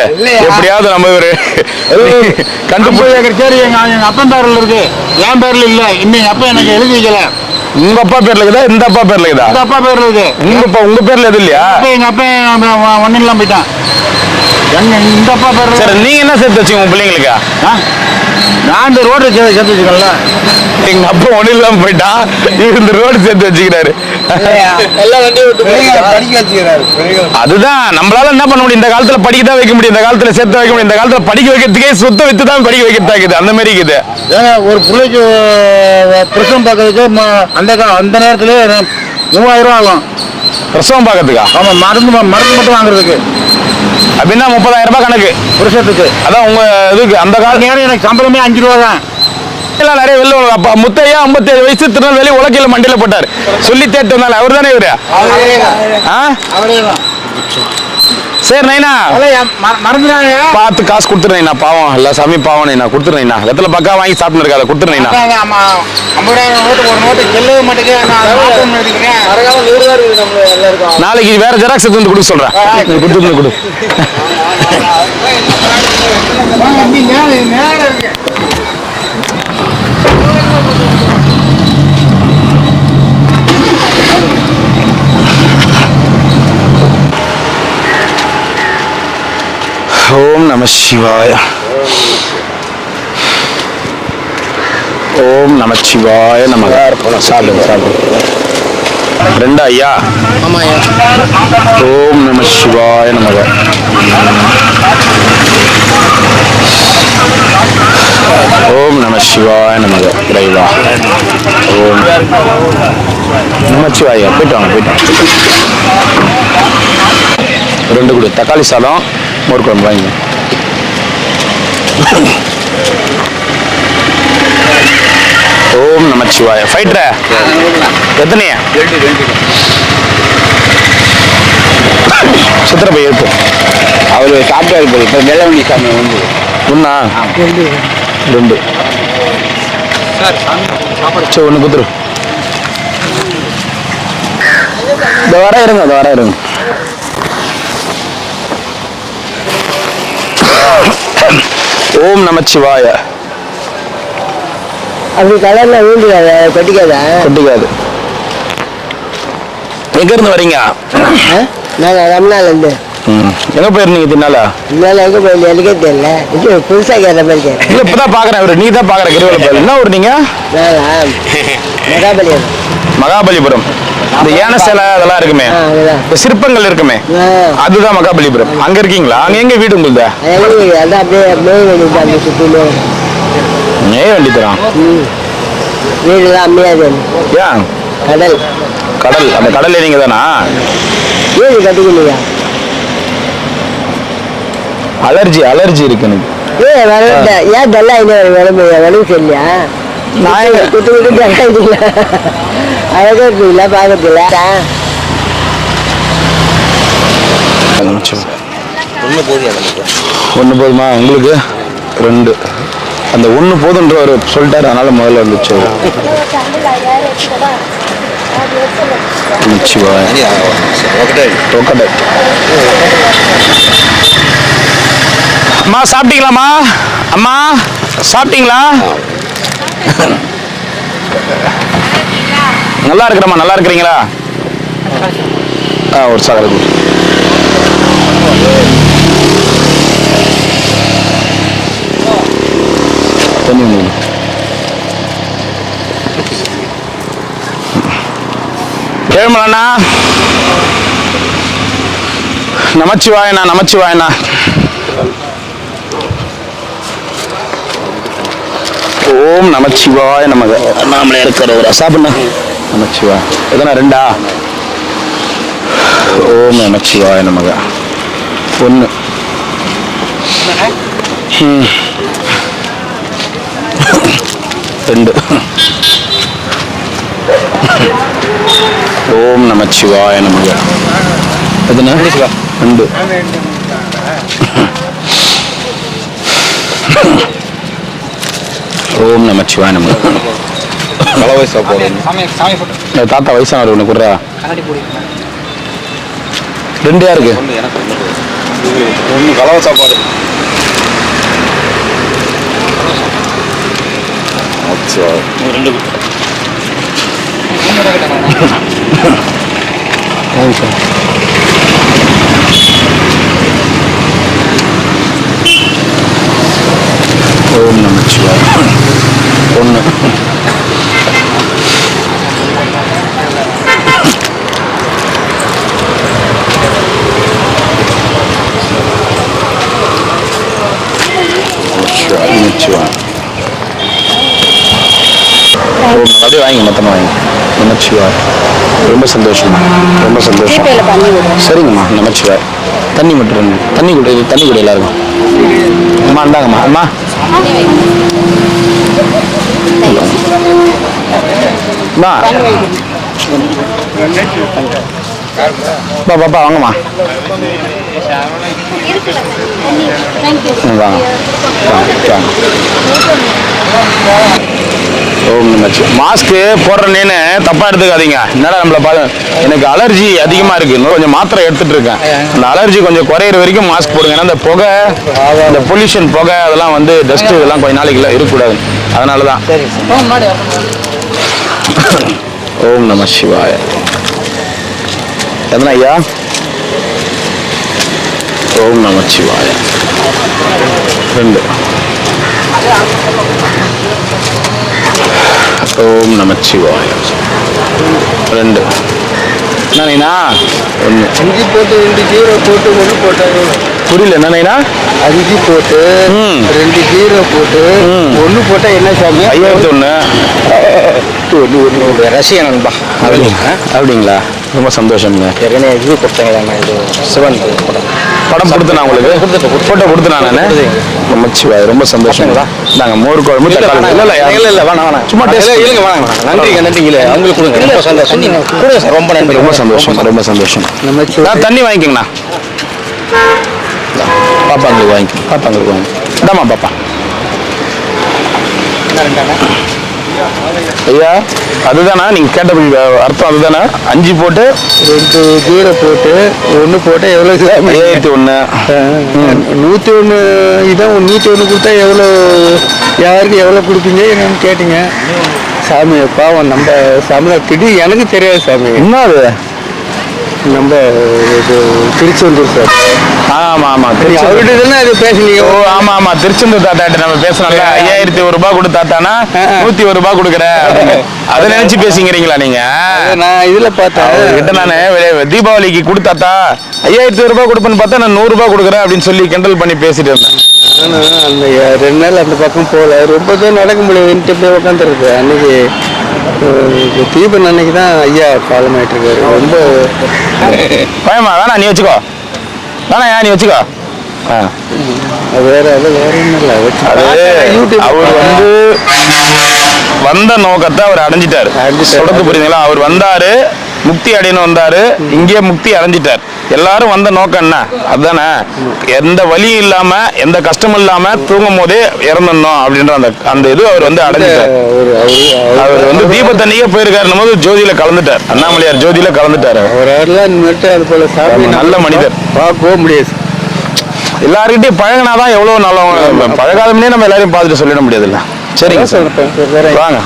எப்படியாவது நம்ம இவரு கண்டுபிடி ஏக்கர் சரி எங்க அப்பன் பேர்ல இருக்கு, என் பேர்ல இல்ல. இன்னும் எங்க அப்பா எனக்கு எழுதி வைக்கல. உங்க அப்பா பேர்ல இருக்குதா? இந்த அப்பா பேர்ல இருக்குதா? இந்த அப்பா பேர்ல இருக்கு. உங்க பேர்ல எது இல்லையா? எங்க அப்பா ஒன்னுலாம் போயிட்டான். இந்த அப்பா பேர்ல. சரி, நீங்க என்ன சேர்த்து வச்சீங்க உங்க பிள்ளைங்களுக்கு? நான் இந்த ரோடு சேர்த்து வச்சுக்கல. எங்க அப்பா ஒண்ணு இல்லாம போயிட்டான், இவர் இந்த ரோடு சேர்த்து வச்சுக்கிறாரு. அதுதான் நம்மளால என்ன பண்ண முடியும்? இந்த காலத்துல படிக்க தான் வைக்க முடியும், இந்த காலத்துல சேர்த்து வைக்க முடியும். இந்த காலத்துல படிக்க வைக்கிறதுக்கே சொத்தை வித்து தான் படிக்க வைக்கிறதாக்குது. அந்த மாதிரி இருக்குது. ஏன்னா ஒரு பிள்ளைக்கு பிரசவம் பார்க்கறதுக்கு அந்த நேரத்துல 3000 ரூபா ஆகும். பிரசவம் பார்க்கறதுக்கா? ஆமா, மருந்து மட்டும் வாங்குறதுக்கு அப்படின்னா 30,000 ரூபாய் கணக்கு வருஷத்துக்கு. அதான் உங்க இதுக்கு. அந்த கால நேரம் எனக்கு சம்பளமே 5 ரூபா தான். எல்லாம் நிறைய வெளில. அப்பா முத்தையா 57 வயசு, திருநெல்வேலி உலக்கையில மண்டியில போட்டாரு. சொல்லி தேட்டு வந்தால அவர் தானே இவரு? சரி நைனா, மறந்துடாங்க. பார்த்து காசு கொடுத்துருந்தா பாவம். எல்லா சாமி பாவம் நைனா, கொடுத்துருந்தா. வெத்தலை பக்கா வாங்கி சாப்பிட்டு இருக்காத, கொடுத்துருந்தா. 50,000 நோட்டு ஒரு நோட்டு செல்லவே மாட்டேங்குது. நாளைக்கு வேற ஜெராக்ஸ் எடுத்து வந்து கொடுக்க சொல்றேன். கொடுத்து கொடு. ஓம் நம சிவாய. ஓம் நம சிவாய. நம சாப்பிடுங்க சாப்பிடுங்க. 2 ஐயா? ஆமா ஐயா. ஓம் நம சிவாய. நமக. ஓம் நம சிவாய. நமக. இறைவா ஓம் நமச்சிவாயா. போயிட்டு வாங்க, போயிட்டு வாங்க. 2 கொடு. தக்காளி சாதம், மோர் குழம்பு வாங்க. ஓம் நமச்சிவாய. ஃபைட்ரா எத்தனையா? 2 சித்திரப்பை எடுத்து அவர் சாப்பிட்டாரு. இப்போ வேளாங்கண்ணி சாமி வந்து ஒண்ணா? 2 சரி, 1 குத்துரு. இந்த வர இருங்க. ஓம் நமச்சிவாய. அப்படி கலர்ல வீண்டுக்காத, கொட்டிக்காது. எங்க இருந்து வரீங்க? நாங்கள் ரம்னாலேருந்து. எங்க போயிருந்தீங்க தின்னால? இதனால எங்கே போயிருந்தேன் எனக்கே தெரியல. இது புதுசாக கேட்ட மாதிரி கேட்க. இல்ல இப்பதான் பாக்குறேன். இவரு நீ தான் பாக்குற. கிருவல பேர் என்ன ஊர் நீங்க? மகாபலிபுரம். மகாபலிபுரம். இந்த யானை சிலை அதெல்லாம் இருக்குமே, இந்த சிற்பங்கள் இருக்குமே, அதுதான் மகாபலிபுரம். அங்க இருக்கீங்களா? அங்க எங்க வீடு உங்களுது? அதான் அப்படியே மேய் வேண்டி சுற்றிலே மேய வேண்டி தரான். வீடுதான் அம்மையாது. ஏன்? கடல். அந்த கடல் நீங்க தானா? வீடு கட்டிக்கலையா? அலர்ஜி இருக்கு எனக்கு. ஏன் டல்லா உடம்பு சரியா? குத்து அழகா இருக்குங்களா பாக்கிறதுல? ஒண்ணு போதுமா உங்களுக்கு? 2 அந்த ஒன்று போதுன்ற ஒரு சொல்லிட்டாரு, அதனால முதல்ல வந்துச்சு. நமச்சிவாய. ఒకటే. அம்மா சாப்பிட்டீங்களாம்மா? அம்மா சாப்பிட்டீங்களா? நல்லா இருக்கிறம்மா, நல்லா இருக்கிறீங்களா? ஒரு சாகரம் தண்ணி மூணு. ஏழுமலண்ணா, நமச்சிவாயண்ணா, நமச்சிவாயண்ணா. ஓம் நமச்சிவாய நமக. நாமளே இருக்கிற ஒரு சாப்பிட்ண்ணா. நமச்சிவாய. எதனா ரெண்டா? ஓம் நமச்சிவாய நமக. ஒன்று. ரெண்டு. ஓம் நமச்சிவாய நமக. எதுனா? ரெண்டு. ஓம் நமச்சிவாய நமக. தாத்தா வயசானவர் ஒன்று குடுறா. ரெண்டு யாருக்கு? ஒன்று கலவை சாப்பாடு. ரெண்டு. ஓம் நமச்சிவாய. ஒன்று. அப்படியே வாங்கி மொத்தமாக வாங்கி. நமச்சிவாய். ரொம்ப சந்தோஷம், ரொம்ப சந்தோஷம். சரிங்கம்மா, நமச்சிவாய். தண்ணி மட்டும் தண்ணி கொடு, தண்ணி கொடு எல்லாருக்கும். அம்மா இந்தாங்கம்மா. அம்மா பாப்பா வாங்கம்மா. வாங்க. ஓம் நமச்சி. மாஸ்க்கு போடுறேன்னு தப்பா எடுத்துக்காதீங்க. என்னடா நம்மளை எனக்கு அலர்ஜி அதிகமா இருக்கு, இன்னும் கொஞ்சம் மாத்திரை எடுத்துட்டு இருக்கேன். அந்த அலர்ஜி கொஞ்சம் குறையிற வரைக்கும் மாஸ்க் போடுங்க. ஏன்னா இந்த புகை, இந்த பொல்யூஷன் புகை, அதெல்லாம் வந்து டஸ்ட், இதெல்லாம் கொஞ்சம் நாளைக்கு இருக்கக்கூடாது. அதனாலதான். ஓம் நம சிவாய. எதனா ஐயா? ஓம் நம சிவாய. ரெண்டு. ஓம் நமச்சிவாய. ரெண்டு. என்னண்ணா? ஒன்று. 5 போட்டு 2 ஜீரோ போட்டு 1 போட்டாங்க. புரியல. என்னண்ணா? 5 போட்டு 2 ஜீரோ போட்டு 1 போட்டா என்ன சாமி? 5001. ஒன்று ரசிகன் நண்பா. அப்படிங்களா? ரொம்ப சந்தோஷம்ங்க. ஏற்கனவே இது கொடுத்தாங்க. இது சிவன் படம் கொடுத்து நான் உங்களுக்கு போட்டோ கொடுத்து நான் நமச்சிவாய். ரொம்ப சந்தோஷம். நாங்க மோர் குழம்பு இல்ல வேணாம் சும்மா இல்லைங்க வேணாம். நன்றிங்க நன்றிங்களே. அவங்களுக்கு கொடுங்க. ரொம்ப சந்தோஷம். கொடுங்க சார். ரொம்ப நன்றி. ரொம்ப சந்தோஷம், ரொம்ப சந்தோஷம். தண்ணி வாங்கிக்கங்கண்ணா. பாப்பாங்களுக்கு வாங்கிக்க. பாப்பாங்களுக்கு வாங்கி. இதாம்மா பாப்பா. ஐயா அதுதானா நீங்க கேட்ட அர்த்தம்? அதுதானே 5 போட்டு 2 ஜீரோ போட்டு 1 போட்டா எவ்வளவு? 5001. 101. இதான் 101 கொடுத்தா எவ்வளோ? யாருக்கு எவ்வளோ கொடுப்பீங்க என்னன்னு கேட்டீங்க. சாமி பாவம், நம்ம சாமி திடீர் எனக்கு தெரியாது சாமி. என்ன அது? நம்ம திருச்செந்தூர் சார். ஆமா ஆமா, அவர்கிட்ட தானே அது பேசுனீங்க. ஓ ஆமா ஆமா, திருச்செந்தூர் தாத்தாட்ட நம்ம பேசணும்ல. 5001 ரூபாய் கொடுத்தாத்தானா 101 ரூபாய் கொடுக்குற, அதை நினைச்சு பேசிக்கிறீங்களா நீங்க? நான் இதுல பார்த்தேன் கிட்ட நானு தீபாவளிக்கு கொடுத்தாத்தா 5001 ரூபாய் கொடுப்பேன்னு பார்த்தா நான் 100 ரூபாய் கொடுக்குறேன் அப்படின்னு சொல்லி கிண்டல் பண்ணி பேசிட்டு இருந்தேன். அந்த 2 நாள் அந்த பக்கம் போகல, ரொம்ப தூரம் நடக்க முடியாது, போய் உட்காந்துருக்கு. அன்னைக்கு தீபன் அன்னைக்கு தான் ஐயா காலமாயிட்டு இருக்காரு. ரொம்ப பயமா? வேணா நீ வச்சுக்கோ, வேணா நீ வச்சுக்கோ. வேற ஒன்றும் இல்லை. அவர் வந்து வந்த நோக்கத்தை அவர் அடைஞ்சிட்டாரு. சொல்றது புரியுதுங்களா? அவர் வந்தாரு, முக்தி அடையணும் வந்தாரு, இங்கே முக்தி அடைஞ்சிட்டார். எல்லாரும் வந்த நோக்கம் என்ன அதுதானே, எந்த வலியும் இல்லாம எந்த கஷ்டமும் இல்லாம தூங்கும் போதே இறந்துடணும் அப்படின்ற அந்த அந்த இது அவர் வந்து அடைஞ்சிட்டார். அவர் வந்து தீபத்தண்ணிக்கே போயிருக்காருன்னும் போது ஜோதியில கலந்துட்டார், அண்ணாமலையார் ஜோதியில கலந்துட்டாரு. அது போல சாமி நல்ல மனிதர். பார்க்கவும் முடியாது. எல்லாருக்கிட்டையும் பழகினாதான் எவ்வளவு நல்லவங்க, பழகாதமே நம்ம எல்லாரையும் பார்த்துட்டு சொல்லிட முடியாதுல்ல. சரிங்க சார், வாங்க.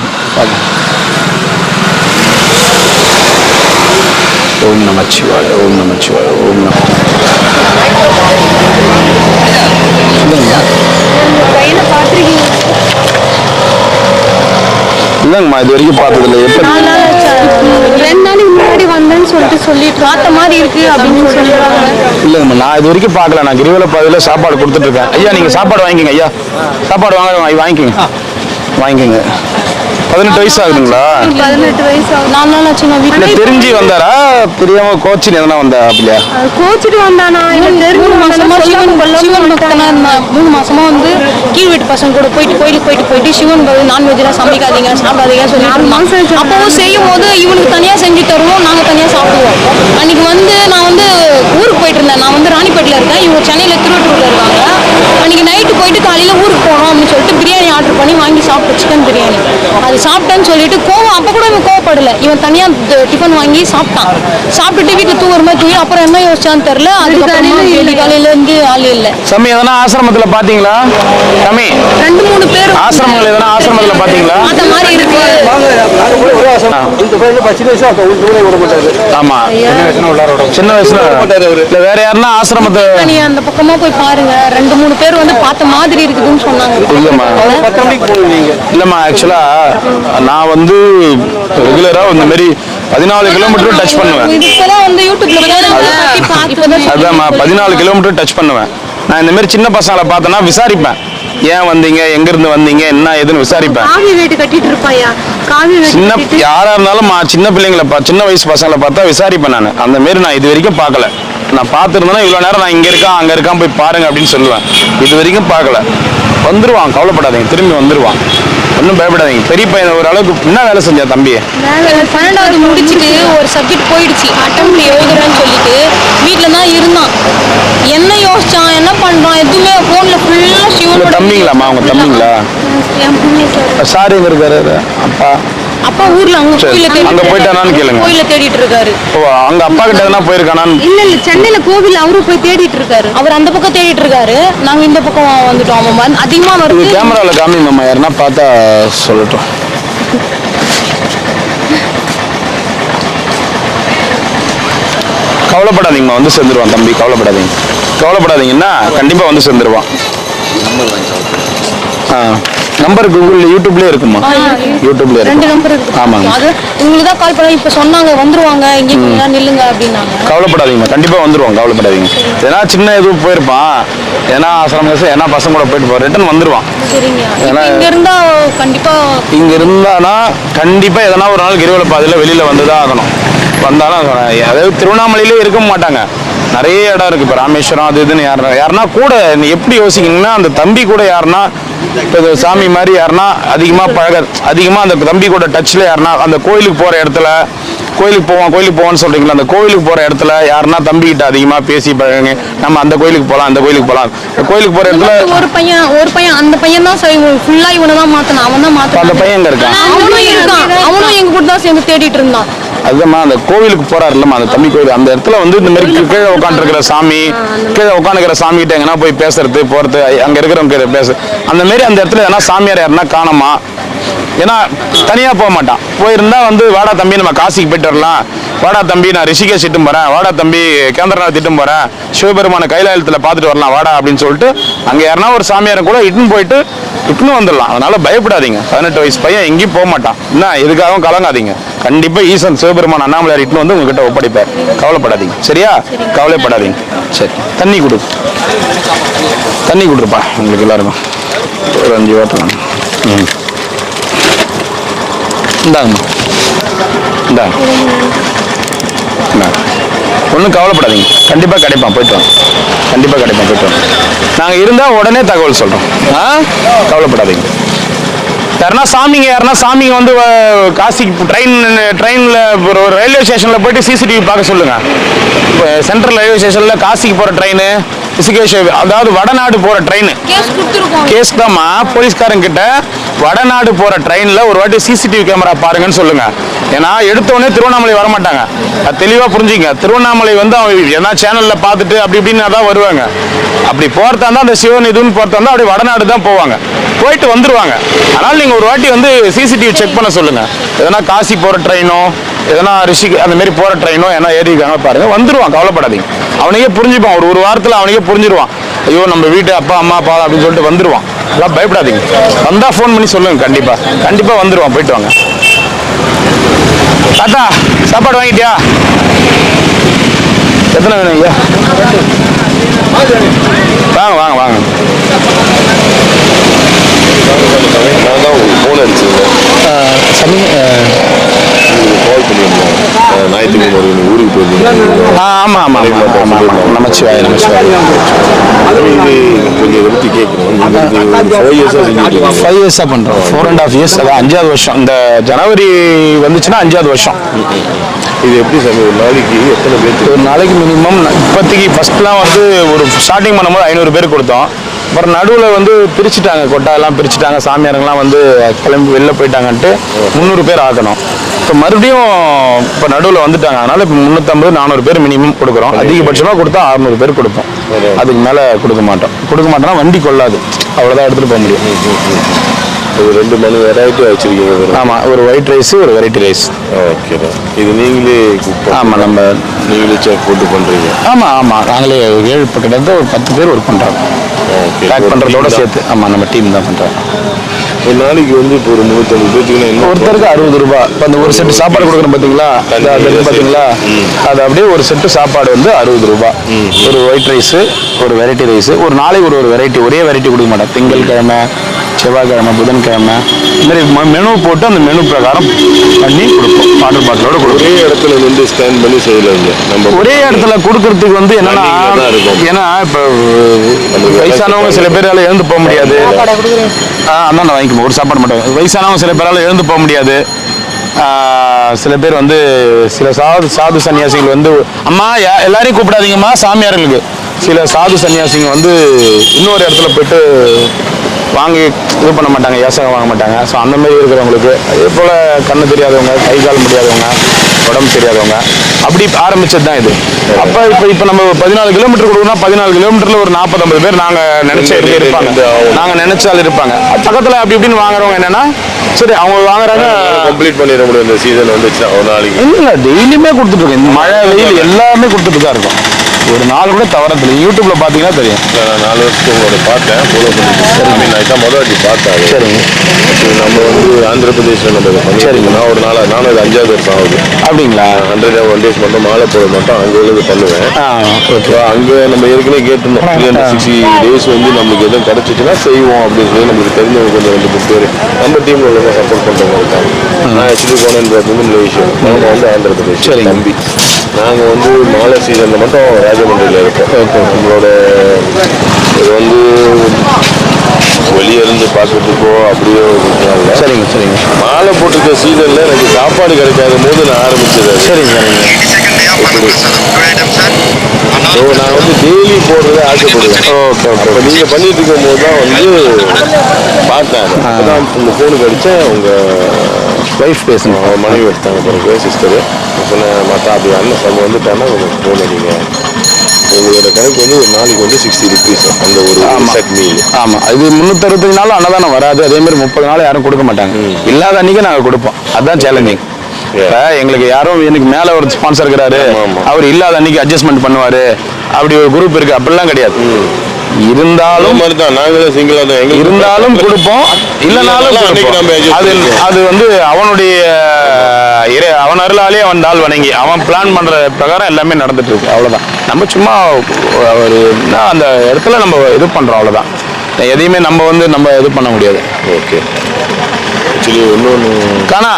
ஓம் நமச்சிவாய, ஓம் நமச்சிவாய, ஓம் நம. இல்லைங்கம்மா, இது வரைக்கும் பார்த்ததில்ல. எப்போ 2 நாளைக்கு முன்னாடி வந்தேன்னு சொல்லிட்டு பார்த்த மாதிரி இருக்கு அப்படின்னு சொல்லிடுறாங்க. இல்லைங்கம்மா, நான் இது வரைக்கும் பார்க்கல. நான் கிரிவல பாதையில் சாப்பாடு கொடுத்துட்டு இருக்கேன். ஐயா நீங்கள் சாப்பாடு வாங்கிக்கோங்க. ஐயா சாப்பாடு வாங்கிக்கோங்க. 18 வயசு ஆகுதுங்களா? 18 வயசு ஆகுது. 4 நாள் ஆச்சு நான் இல்ல வீட்டுல. தெரிஞ்சு வந்தாரா தெரியாம கோச்சின்னு எதனா வந்தா அப்படியா? கோச்சிட்டு வந்தானா இல்ல தெரிஞ்சு 3 மாசமா சிவன் பக்தனா இருந்தா. 3 மாசமா வந்து கீழ் வீட்டு பசங்க கூட போயிட்டு சிவன் நான்வெஜ்லாம் சமைக்காதீங்க சாப்பிடாதீங்க சொல்லிட்டு அப்பவும் செய்யும் போது இவனுக்கு தனியா செஞ்சு தருவோம், நாங்க தனியா சாப்பிடுவோம். அன்னைக்கு வந்து நான் வந்து ஊருக்கு போயிட்டு இருந்தேன். நான் வந்து ராணிப்பேட்டில் இருக்கேன், இவங்க சென்னையில திருவள்ளூர்ல இருக்காங்க. அன்னைக்கு நைட்டு போயிட்டு காலையில ஊருக்கு போனோம் அப்படின்னு சொல்லிட்டு பிரியாணி ஆர்டர் பண்ணி வாங்கி சாப்பிட்டு, சிக்கன் பிரியாணி. அது சாப்பிட்டேன்னு சொல்லிட்டு கோவம், அப்ப கூட இவன் கோவப்படல. இவன் தனியா டிஃபன் வாங்கி சாப்பிட்டான். சாப்பிட்டுட்டு வீட்டுல தூங்குற மாதிரி தூங்கி அப்புறம் என்ன யோசிச்சான்னு தெரியல. அதுக்கு காலையில இருந்து ஆள் இல்ல. சாமி எதனா ஆசிரமத்துல பாத்தீங்களா? சாமி 2-3 பேர் ஆசிரமங்கள் எதனா ஆசிரமத்துல பாத்தீங்களா? அந்த மாதிரி இருக்கு. ஆமா, சின்ன வயசுல இல்ல வேற யாருன்னா ஆசிரமத்தை நீ அந்த பக்கமா போய் பாருங்க. 2-3 பேர் வந்து பார்த்த மாதிரி இருக்குதுன்னு சொன்னாங்க. இல்லம்மா இல்லம்மா, ஆக்சுவலா நான் வந்து ரெகுலரா இந்த மாதிரி 14 கிலோமீட்டர் டச் பண்ணுவேன். இதுக்கெல்லாம் வந்து யூடியூப்ல அதான்மா 14 கிலோமீட்டர் டச் பண்ணுவேன். நான் இந்த மாதிரி சின்ன பசங்களை பார்த்தேன்னா விசாரிப்பேன், ஏன் வந்தீங்க, எங்க இருந்து வந்தீங்க, என்ன ஏதுன்னு விசாரிப்பேன். காவி வீட்டு கட்டிட்டு இருப்பாயா? காவி சின்ன யாரா இருந்தாலும் சின்ன பிள்ளைங்களை சின்ன வயசு பசங்களை பார்த்தா விசாரிப்பேன். நான் அந்த மாதிரி நான் இது வரைக்கும் பார்க்கல. நான் பார்த்துருந்தேன்னா இவ்வளோ நேரம் நான் இங்கே இருக்கேன் அங்கே இருக்கான் போய் பாருங்க அப்படின்னு சொல்லுவேன். இது வரைக்கும் பார்க்கல. வந்துருவான், கவலைப்படாதீங்க, திரும்பி வந்துருவான், ஒன்றும் பயப்படாதீங்க. பெரிய பையன் ஓரளவுக்கு என்ன வேலை செஞ்சா தம்பி? 12வது முடிச்சுட்டு ஒரு சப்ஜெக்ட் போயிடுச்சு, அட்டெம்ப்ட் எழுதுறேன்னு சொல்லிட்டு வீட்டில் தான் இருந்தான். என்ன யோசிச்சான், என்ன பண்றான் எதுவுமே போன்ல ஃபுல்லா சிவனோட. தம்பிங்களாம்மா? அவங்க தம்பிங்களா? சார் எங்க இருக்காரு? அப்பா ஊர்ல அங்க கோயில அங்க போயிட்டானான்னு கேளுங்க. கோயில தேடிட்டு இருக்காரு. ஓ, அங்க அப்பா கிட்ட எதனா போயிருக்கானான்னு? இல்ல சென்னையில கோவில் அவரும் போய் தேடிட்டு இருக்காரு. அவர் அந்த பக்கம் தேடிட்டு இருக்காரு, நாங்க இந்த பக்கம் வந்துட்டோம். அவன் அதிகமா வருது. கேமரால காமிங்கம்மா, யாருன்னா பார்த்தா சொல்லட்டும். கவலைப்படாதீங்கம்மா, வந்து சேர்ந்துருவான் தம்பி, கவலைப்படாதீங்கன்னா கண்டிப்பா வந்து சேர்ந்துருவான். நம்பர் கூகுள் யூடியூப்லயே இருக்குமா? யூடியூப்ல இருக்கு. 2 நம்பர் இருக்கு. ஆமாங்க. அது உங்களுக்கு தான் கால் பண்ண இப்ப சொன்னாங்க வந்துருவாங்க, இங்க கொஞ்ச நில்லுங்க அப்படினாங்க. கவலைப்படாதீங்க, கண்டிப்பா வந்துருவாங்க, கவலைப்படாதீங்க. ஏன்னா சின்ன இது போயிருப்பான், ஏன்னா ஆசிரமம், ஏன்னா பசங்க கூட போயிட்டு ரிட்டர்ன் வந்துருவான். சரிங்க. இங்க இருந்தா கண்டிப்பா இங்க இருந்தானா கண்டிப்பா எதனா ஒரு நாள் கிரிவல பாதையில வெளியில வந்துதான் ஆகணும். வந்தாலும் அதாவது திருவண்ணாமலையிலே இருக்க மாட்டாங்க, நிறைய இடம் இருக்கு. இப்போ ராமேஸ்வரம் அது இதுன்னு யாருன்னா கூட எப்படி யோசிக்கணும்னா அந்த தம்பி கூட யாருன்னா இப்போ சாமி மாதிரி யாருன்னா அதிகமாக அந்த தம்பி கூட டச்சில் யாருன்னா அந்த கோயிலுக்கு போகிற இடத்துல கோயிலுக்கு போவான்னு சொல்கிறீங்களா, அந்த கோயிலுக்கு போகிற இடத்துல யாருன்னா தம்பிக்கிட்ட அதிகமாக பேசி பழகுங்க, நம்ம அந்த கோயிலுக்கு போகலாம் கோயிலுக்கு போகிற இடத்துல ஒரு பையன் அந்த பையன் தான் ஃபுல்லா இவனை தான் மாத்தணும், அவன் தான் மாத்தணும். அந்த பையன் எங்க இருக்கான்? அவனும் எங்க கூட தான் சேர்ந்து தேடிட்டு இருந்தான். அதுமா அந்த கோவிலுக்கு போறாரு இல்லம்மா, அந்த தம்பி கோவில், அந்த இடத்துல வந்து இந்த மாதிரி கீழே உட்காந்துருக்கிற சாமி, கீழே உட்காந்துக்கிற சாமி கிட்ட எங்கன்னா போய் பேசுறது போறது, அங்க இருக்கிறவங்க பேசு அந்த மாதிரி அந்த இடத்துல எதனா சாமியார் யாருன்னா காணமா. ஏன்னா தனியா போக மாட்டான். போயிருந்தா வந்து வாடா தம்பி நம்ம காசிக்கு போயிட்டு வரலாம், வாடா தம்பி நான் ரிஷிகேஷ் இட்டும் போறேன், வாடா தம்பி கேந்திரநாத் இட்டும் போறேன், சிவபெருமான கைலாயத்துல பார்த்துட்டு வரலாம் வாடா அப்படின்னு சொல்லிட்டு அங்க யாருன்னா ஒரு சாமியாரை கூட இட்டுன்னு போயிட்டு இட்டுன்னு வந்துடலாம். அதனால பயப்படாதீங்க. 18 வயசு பையன் எங்கேயும் போக மாட்டான். என்ன எதுக்காகவும் கலங்காதீங்க. கண்டிப்பா ஈசன் சிவபெருமான் அண்ணாமலையார் இட்டுன்னு வந்து உங்ககிட்ட ஒப்படைப்பார். கவலைப்படாதீங்க, சரியா? கவலைப்படாதீங்க. சரி, தண்ணி கொடுப்பா உங்களுக்கு எல்லாருக்கும் ஒரு 5 வாட்டர். இந்தாங்கம்மா, இந்தாங்க. ஒன்றும் கவலைப்படாதீங்க, கண்டிப்பாக கிடைப்பான், போயிட்டு வாங்க. கண்டிப்பாக கிடைப்பான், போயிட்டு வாங்க. நாங்கள் இருந்தால் உடனே தகவல் சொல்கிறோம். கவலைப்படாதீங்க. யாருன்னா சாமிங்க வந்து காசிக்கு ட்ரெயினில் ஒரு ரயில்வே ஸ்டேஷனில் போயிட்டு சிசிடிவி பார்க்க சொல்லுங்க. இப்போ சென்ட்ரல் ரயில்வே ஸ்டேஷனில் காசிக்கு போகிற ட்ரெயின், அதாவது வடநாடு போகிற ட்ரெயின் கேஸ் தான்மா. போலீஸ்காரங்க கிட்ட வடநாடு போகிற ட்ரெயினில் ஒரு வாட்டி சிசிடிவி கேமரா பாருங்கன்னு சொல்லுங்க. ஏன்னா எடுத்தோடனே திருவண்ணாமலை வரமாட்டாங்க, அது தெளிவாக புரிஞ்சுங்க. திருவண்ணாமலை வந்து அவங்க ஏன்னா சேனலில் பார்த்துட்டு அப்படி இப்படின்னு தான் வருவாங்க. அப்படி போகிறதா இருந்தால் அந்த சிவன் இதுன்னு போகிறதா இருந்தால் அப்படி வடநாடு தான் போவாங்க, போயிட்டு வந்துடுவாங்க. அதனால் நீங்கள் ஒரு வாட்டி வந்து சிசிடிவி செக் பண்ண சொல்லுங்கள். எதனா காசி போகிற ட்ரெயினோ எதனா ரிஷிக்கு அந்த மாதிரி போகிற ட்ரெயினோ ஏன்னா ஏறிக்காங்க பாருங்கள், வந்துடுவான், கவலைப்படாதீங்க. அவனுக்கே புரிஞ்சுப்பான், ஒரு வாரத்தில் அவனுக்கே புரிஞ்சிருவான். ஐயோ நம்ம வீட்டு அப்பா அம்மா அப்பா அப்படின்னு சொல்லிட்டு வந்துடுவான். அதெல்லாம் பயப்படாதீங்க, வந்தால் ஃபோன் பண்ணி சொல்லுங்கள். கண்டிப்பாக வந்துடுவான். போயிட்டு வாங்க. தாத்தா சாப்பாடு வாங்கிட்டியா? எத்தனை வேணும் ஐயா? வாங்க வாங்க வாங்க. நான் தான் உங்களுக்கு ஃபோன் அடிச்சிருந்தேன். கால் பண்ணியிருந்தேன். ஞாயிற்றுக்கிழமை ஊருக்கு போயிருந்தேன். ஆமாம் நமச்சிவாய். இது கொஞ்சம் எடுத்து கேட்குறோம். 5 இயர்ஸாக பண்ணுறோம். 4.5 இயர்ஸ், அதான் 5வது வருஷம். இந்த ஜனவரி வந்துச்சுன்னா 5வது வருஷம். இது எப்படி சார் ஒரு நாளைக்கு எத்தனை பேருக்கு? ஒரு நாளைக்கு மினிமம் இப்போதைக்கு ஃபஸ்ட்லாம் வந்து ஒரு ஸ்டார்டிங் பண்ணும்போது 500 பேர் கொடுத்தோம். அப்புறம் நடுவில் வந்து பிரிச்சுட்டாங்க, கொட்டாயெல்லாம் பிரிச்சுட்டாங்க, சாமியாருங்கெல்லாம் வந்து கிளம்பி வெளில போயிட்டாங்கன்ட்டு 300 பேர் ஆகணும். இப்போ மறுபடியும் இப்போ நடுவில் வந்துட்டாங்க. அதனால் இப்போ 350-400 பேர் மினிமம் கொடுக்குறோம். அதிகபட்சமாக கொடுத்தா 600 பேர் கொடுப்போம். அதுக்கு மேலே கொடுக்க மாட்டோம்னா வண்டி கொள்ளாது, அவ்வளோதான் எடுத்துகிட்டு போக முடியும். ஒரு 2 மணி வெரைட்டி வச்சுருக்கீங்க. ஆமாம், ஒரு ஒயிட் ரைஸ், ஒரு வெரைட்டி ரைஸ். ஓகே, இது நீங்களே ஆமாம், நீங்களே செக் போட்டு பண்ணுறீங்க? ஆமாம், நாங்களே 7 கிட்டத்தட்ட ஒரு 10 பேர் ஒர்க் பண்ணுறோம். பேக் பண்ணுறதோட சேர்த்து. ஆமாம், நம்ம டீம் தான் பண்ணுறோம். ஒரு நாளைக்கு வந்து இப்போ ஒரு 350 பேருக்கு ஒருத்தருக்கு 60 ரூபா. இப்போ அந்த ஒரு செட்டு சாப்பாடு கொடுக்குறோம் பார்த்தீங்களா, அது அப்படியே ஒரு செட்டு சாப்பாடு வந்து 60 ரூபா. ஒரு ஒயிட் ரைஸு, ஒரு வெரைட்டி ரைஸு. ஒரு நாளைக்கு ஒரு வெரைட்டி, ஒரே வெரைட்டி கொடுக்க மாட்டோம். திங்கட்கிழமை, செவ்வாய்க்கிழமை, புதன்கிழமை இந்த மாதிரி மெனு போட்டு அந்த மெனு பிரகாரம் பண்ணி கொடுப்போம். வாட்டர் பாட்டிலோட கொடுப்போம். ஒரே இடத்துல வந்து ஸ்கேன் பண்ணி செய்யலாங்க. நம்ம ஒரே இடத்துல கொடுக்கறதுக்கு வந்து என்னன்னா, ஏன்னா இப்போ வயசானவங்க சில பேரால் எழுந்து போக முடியாது. அதான் நான் வாங்கிக்குவோம். ஒரு சாப்பாடு மட்டும். வயசானவங்க சில பேரால் எழுந்து போக முடியாது. சில பேர் வந்து சில சாது சன்னியாசிகள் வந்து அம்மா எல்லாரையும் கூப்பிடாதீங்கம்மா, சாமியார்களுக்கு சில சாது சன்னியாசிங்க வந்து இன்னொரு இடத்துல போயிட்டு வாங்கி இது பண்ண மாட்டாங்க, ஏசகம் வாங்க மாட்டாங்க. ஸோ அந்த மாதிரி இருக்கிறவங்களுக்கு, அதே போல் கண்ணு தெரியாதவங்க, கை கால் முடியாதவங்க, உடம்பு தெரியாதவங்க, அப்படி ஆரம்பிச்சது தான் இது. அப்போ இப்போ நம்ம 14 கிலோமீட்டர் கொடுக்கணும்னா 14 கிலோமீட்டரில் ஒரு 40-50 பேர் நாங்கள் நினச்ச இருப்பாங்க, நாங்கள் நினைச்சாலும் இருப்பாங்க. பக்கத்தில் அப்படி இப்படின்னு வாங்குறவங்க என்னன்னா, சரி அவங்க வாங்குறாங்க, கம்ப்ளீட் பண்ணிட முடியும். இந்த சீசன் வந்துச்சுன்னா ஒரு நாளைக்கு இல்லை, டெய்லியுமே கொடுத்துட்ருக்கோம். இந்த மழை வெயில் எல்லாமே கொடுத்துட்டு தான் இருக்கும். ஒரு நாள் கூட தவறதில்லை. யூடியூப்ல பார்த்தீங்கன்னா தெரியும். நான் 4 வருஷத்துக்கு உங்களோட பார்த்தேன், ஃபாலோ பண்ணிட்டு. சரி, நான் இதான் முதல் வாட்டி பார்த்தேன். சரிங்க. நம்ம வந்து ஆந்திர பிரதேசில் நம்ம பண்ணிருக்கோம். நான் ஒரு நானும் இது 5வது வருஷம் ஆகுது. அப்படிங்களா? 101 days மட்டும் மாலை போட மாட்டோம், அங்கே எழுது பண்ணுவேன். ஓகே. அங்கே நம்ம ஏற்கனவே கேட்டிருந்தோம், 360 days வந்து நமக்கு எதுவும் கிடச்சிச்சுன்னா செய்வோம் அப்படின்னு சொல்லி நமக்கு தெரிஞ்சவங்க கொஞ்சம் 2 பேர் நம்ம டீமில் உள்ளவங்க சப்போர்ட் பண்ணுறவங்க இருக்காங்க. நான் ஆக்சுவலி போனேன்றது வந்து மலேசியா, நாங்கள் வந்து ஆந்திர பிரதேஷ். சரி தம்பி, நாங்கள் வந்து மாலை சீசனில் மட்டும் ராஜமன்றியில் இருக்கோம். நம்மளோட இது வந்து வெளியே இருந்து பார்க்கறதுக்கோ அப்படியே ஒரு விஷயம் இல்லை. சரிங்க. மாலை போட்டிருக்க சீசனில் எனக்கு சாப்பாடு கிடைக்காத போது நான் ஆரம்பிச்சது. சரிங்க. ஸோ நான் வந்து டெய்லி போடுறத ஆசைப்படுவேன். ஓகே. இப்போ நீங்கள் பண்ணிட்டு இருக்கும் போது தான் வந்து பார்த்தேன். அப்போதான் இந்த ஃபோனுக்கு அடித்தேன். உங்கள் வைஃப் பேசணும், அவங்க மனைவி எடுத்தாங்க பிறகு சிஸ்டரு. சொன்னேன், மற்ற அப்படி அண்ணன் சம்ப வந்துட்டாங்கன்னா உங்களுக்கு ஃபோன் அடிங்க. உங்களோட கணக்கு வந்து ஒரு நாளைக்கு வந்து 60 rupees அந்த ஒரு செட் மீல். ஆமாம், இது 365 நாளும் அன்னதானம் வராது. அதே மாதிரி 30 நாள் யாரும் கொடுக்க மாட்டாங்க. இல்லாத அன்னைக்கு நாங்கள் கொடுப்போம். அதுதான் சேலஞ்சிங். இப்போ எங்களுக்கு யாரும் எனக்கு மேலே ஒரு ஸ்பான்சர் இருக்கிறாரு, அவர் இல்லாத அன்னைக்கு அட்ஜஸ்ட்மெண்ட் பண்ணுவார், அப்படி ஒரு குரூப் இருக்குது, அப்படிலாம் கிடையாது. இருந்தாலும் இருந்தாலும் கொடுப்போம், இல்லைனாலும் அது வந்து அவனுடைய அவன் அருளாலே அவன் தாள் வணங்கி அவன் பிளான் பண்ற பிரகாரம் எல்லாமே நடந்துட்டு இருக்கு. அவ்வளவுதான். நம்ம சும்மா ஒரு அந்த இடத்துல நம்ம இது பண்றோம், அவ்வளவுதான். எதையுமே நம்ம வந்து நம்ம இது பண்ண முடியாது. ஓகே. ஆக்சுவலி இன்னொன்று காணா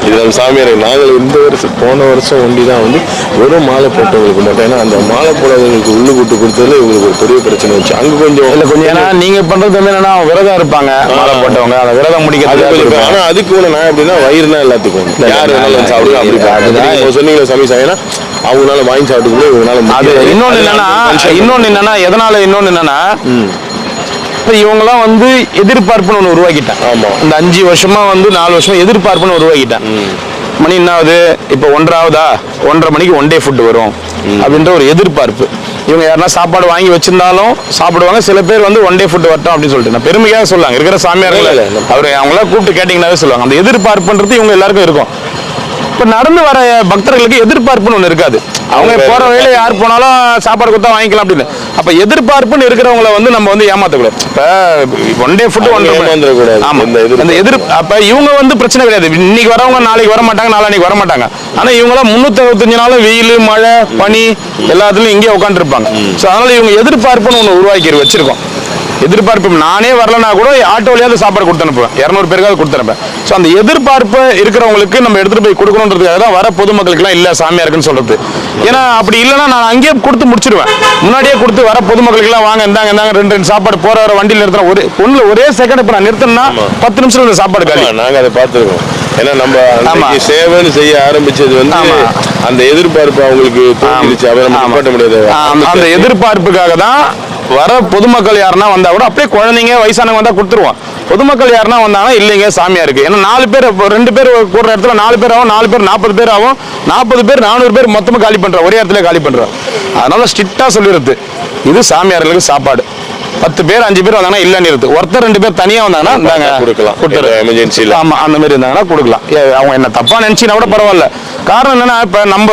இதில் சாமியார் நாங்கள் இந்த வருஷம் போன வருஷம் ஒண்டி தான் வந்து வெறும் மாலை போட்டவங்களுக்கு மட்டும். ஏன்னா அந்த மாலை போடாதவங்களுக்கு உள்ளு கூட்டு கொடுத்ததுல இவங்களுக்கு ஒரு பெரிய பிரச்சனை வச்சு அங்க கொஞ்சம் இல்ல கொஞ்சம் ஏன்னா நீங்க பண்றது வந்து என்னன்னா விரதம் இருப்பாங்க மாலை போட்டவங்க அந்த விரதம் முடிக்கிறது. ஆனா அதுக்கு கூட நான் எப்படின்னா வயிறுனா எல்லாத்துக்கும் யார் வேணாலும் சாப்பிடுங்க அப்படி சொன்னீங்க சாமி சாமினா அவங்களால வாங்கி சாப்பிட்டுக்குள்ள இவங்களால அது இன்னொன்னு என்னன்னா எதனால இன்னொன்னு என்னன்னா இப்ப இவங்கெல்லாம் வந்து எதிர்பார்ப்புன்னு ஒண்ணு உருவாக்கிட்டேன். ஆமா இந்த 5 வருஷமா வந்து 4 வருஷமா எதிர்பார்ப்புன்னு உருவாக்கிட்டேன். மணி என்னாவது இப்போ 1:30 மணிக்கு 1 டே ஃபுட் வரும் அப்படின்ற ஒரு எதிர்பார்ப்பு. இவங்க யாருன்னா சாப்பாடு வாங்கி வச்சிருந்தாலும் சாப்பிடுவாங்க. சில பேர் வந்து 1 டே ஃபுட் வரட்டும் அப்படின்னு சொல்லிட்டு நான் பெருமையாக சொல்லுவாங்க. இருக்கிற சாமியார்கள் அவங்களாம் கூப்பிட்டு கேட்டீங்கன்னாவே சொல்லுவாங்க. அந்த எதிர்பார்ப்புன்றது இவங்க எல்லாருக்கும் இருக்கும். இப்ப நடந்து வர பக்தர்களுக்கு எதிர்பார்ப்புன்னு ஒண்ணு இருக்காது. அவங்க போற வழியில யார் போனாலும் சாப்பாடு கொடுத்தா வாங்கிக்கலாம் அப்படின்னு. அப்ப எதிர்பார்ப்புன்னு இருக்கிறவங்கள வந்து நம்ம வந்து ஏமாத்தக்கூடாது. இப்ப 1 டே ஃபுட் அப்ப இவங்க வந்து பிரச்சனை கிடையாது. இன்னைக்கு வரவங்க நாளைக்கு வர மாட்டாங்க, நாளைக்கு வர மாட்டாங்க. ஆனா இவங்களாம் 365 நாளும் வெயில் மழை பனி எல்லாத்துலயும் இங்கே உட்காந்து இருப்பாங்க. சோ அதனால இவங்க எதிர்பார்ப்புன்னு ஒண்ணு உருவாக்கி வச்சிருக்கோம். எதிர்பார்ப்பு நானே வரலனா கூட ஆட்டோலயாவது சாப்பாடு கொடுத்து அனுப்புவேன். 200 பேருக்காவது கொடுத்து அனுப்பேன். ஸோ அந்த எதிர்பார்ப்பு இருக்கிறவங்களுக்கு நம்ம எடுத்துட்டு போய் கொடுக்கணுன்றதுக்காக தான் வர பொதுமக்களுக்குலாம் இல்லை சாமியா இருக்குன்னு சொல்றது. ஏன்னா அப்படி இல்லைன்னா நான் அங்கேயே கொடுத்து முடிச்சிடுவேன். முன்னாடியே கொடுத்து வர பொதுமக்களுக்குலாம் வாங்க இந்தாங்க 2 சாப்பாடு போற வர வண்டியில் நிறுத்தினா ஒரே செகண்ட் இப்போ நான் நிறுத்தினா 10 நிமிஷம் இந்த சாப்பாடு காலி. நாங்கள் அதை பார்த்துருக்கோம். ஏன்னா நம்ம சேவைன்னு செய்ய ஆரம்பிச்சது வந்து அந்த எதிர்பார்ப்பு அவங்களுக்கு முடியாது. அந்த எதிர்பார்ப்புக்காக தான் வர பொதுமக்கள் யாருன்னா வந்தா கூட அப்படியே குழந்தைங்க வயசானவங்க வந்தா கொடுத்துருவோம். பொதுமக்கள் யாருன்னா வந்தாங்கன்னா இல்லைங்க சாமியா இருக்கு. ஏன்னா 4 பேர் 2 பேர் கூடுற இடத்துல 4 பேர் ஆகும், 4 பேர் 40 பேர் ஆகும், 40 பேர் 400 பேர் மொத்தமா காலி பண்றோம், ஒரே இடத்துல காலி பண்றோம். அதனால ஸ்ட்ரிக்டா சொல்லிடுறது இது சாமியார்களுக்கு சாப்பாடு. 10 பேர் 5 பேர் வந்தாங்கன்னா இல்லன்னு இருக்கு. ஒருத்தர் 2 பேர் தனியா வந்தாங்கன்னா இந்தாங்க கொடுக்கலாம் எமர்ஜென்சில. ஆமா அந்த மாதிரி இருந்தாங்கன்னா கொடுக்கலாம். அவங்க என்ன தப்பா நினைச்சினா கூட பரவாயில்ல. காரணம் என்னன்னா இப்ப நம்ம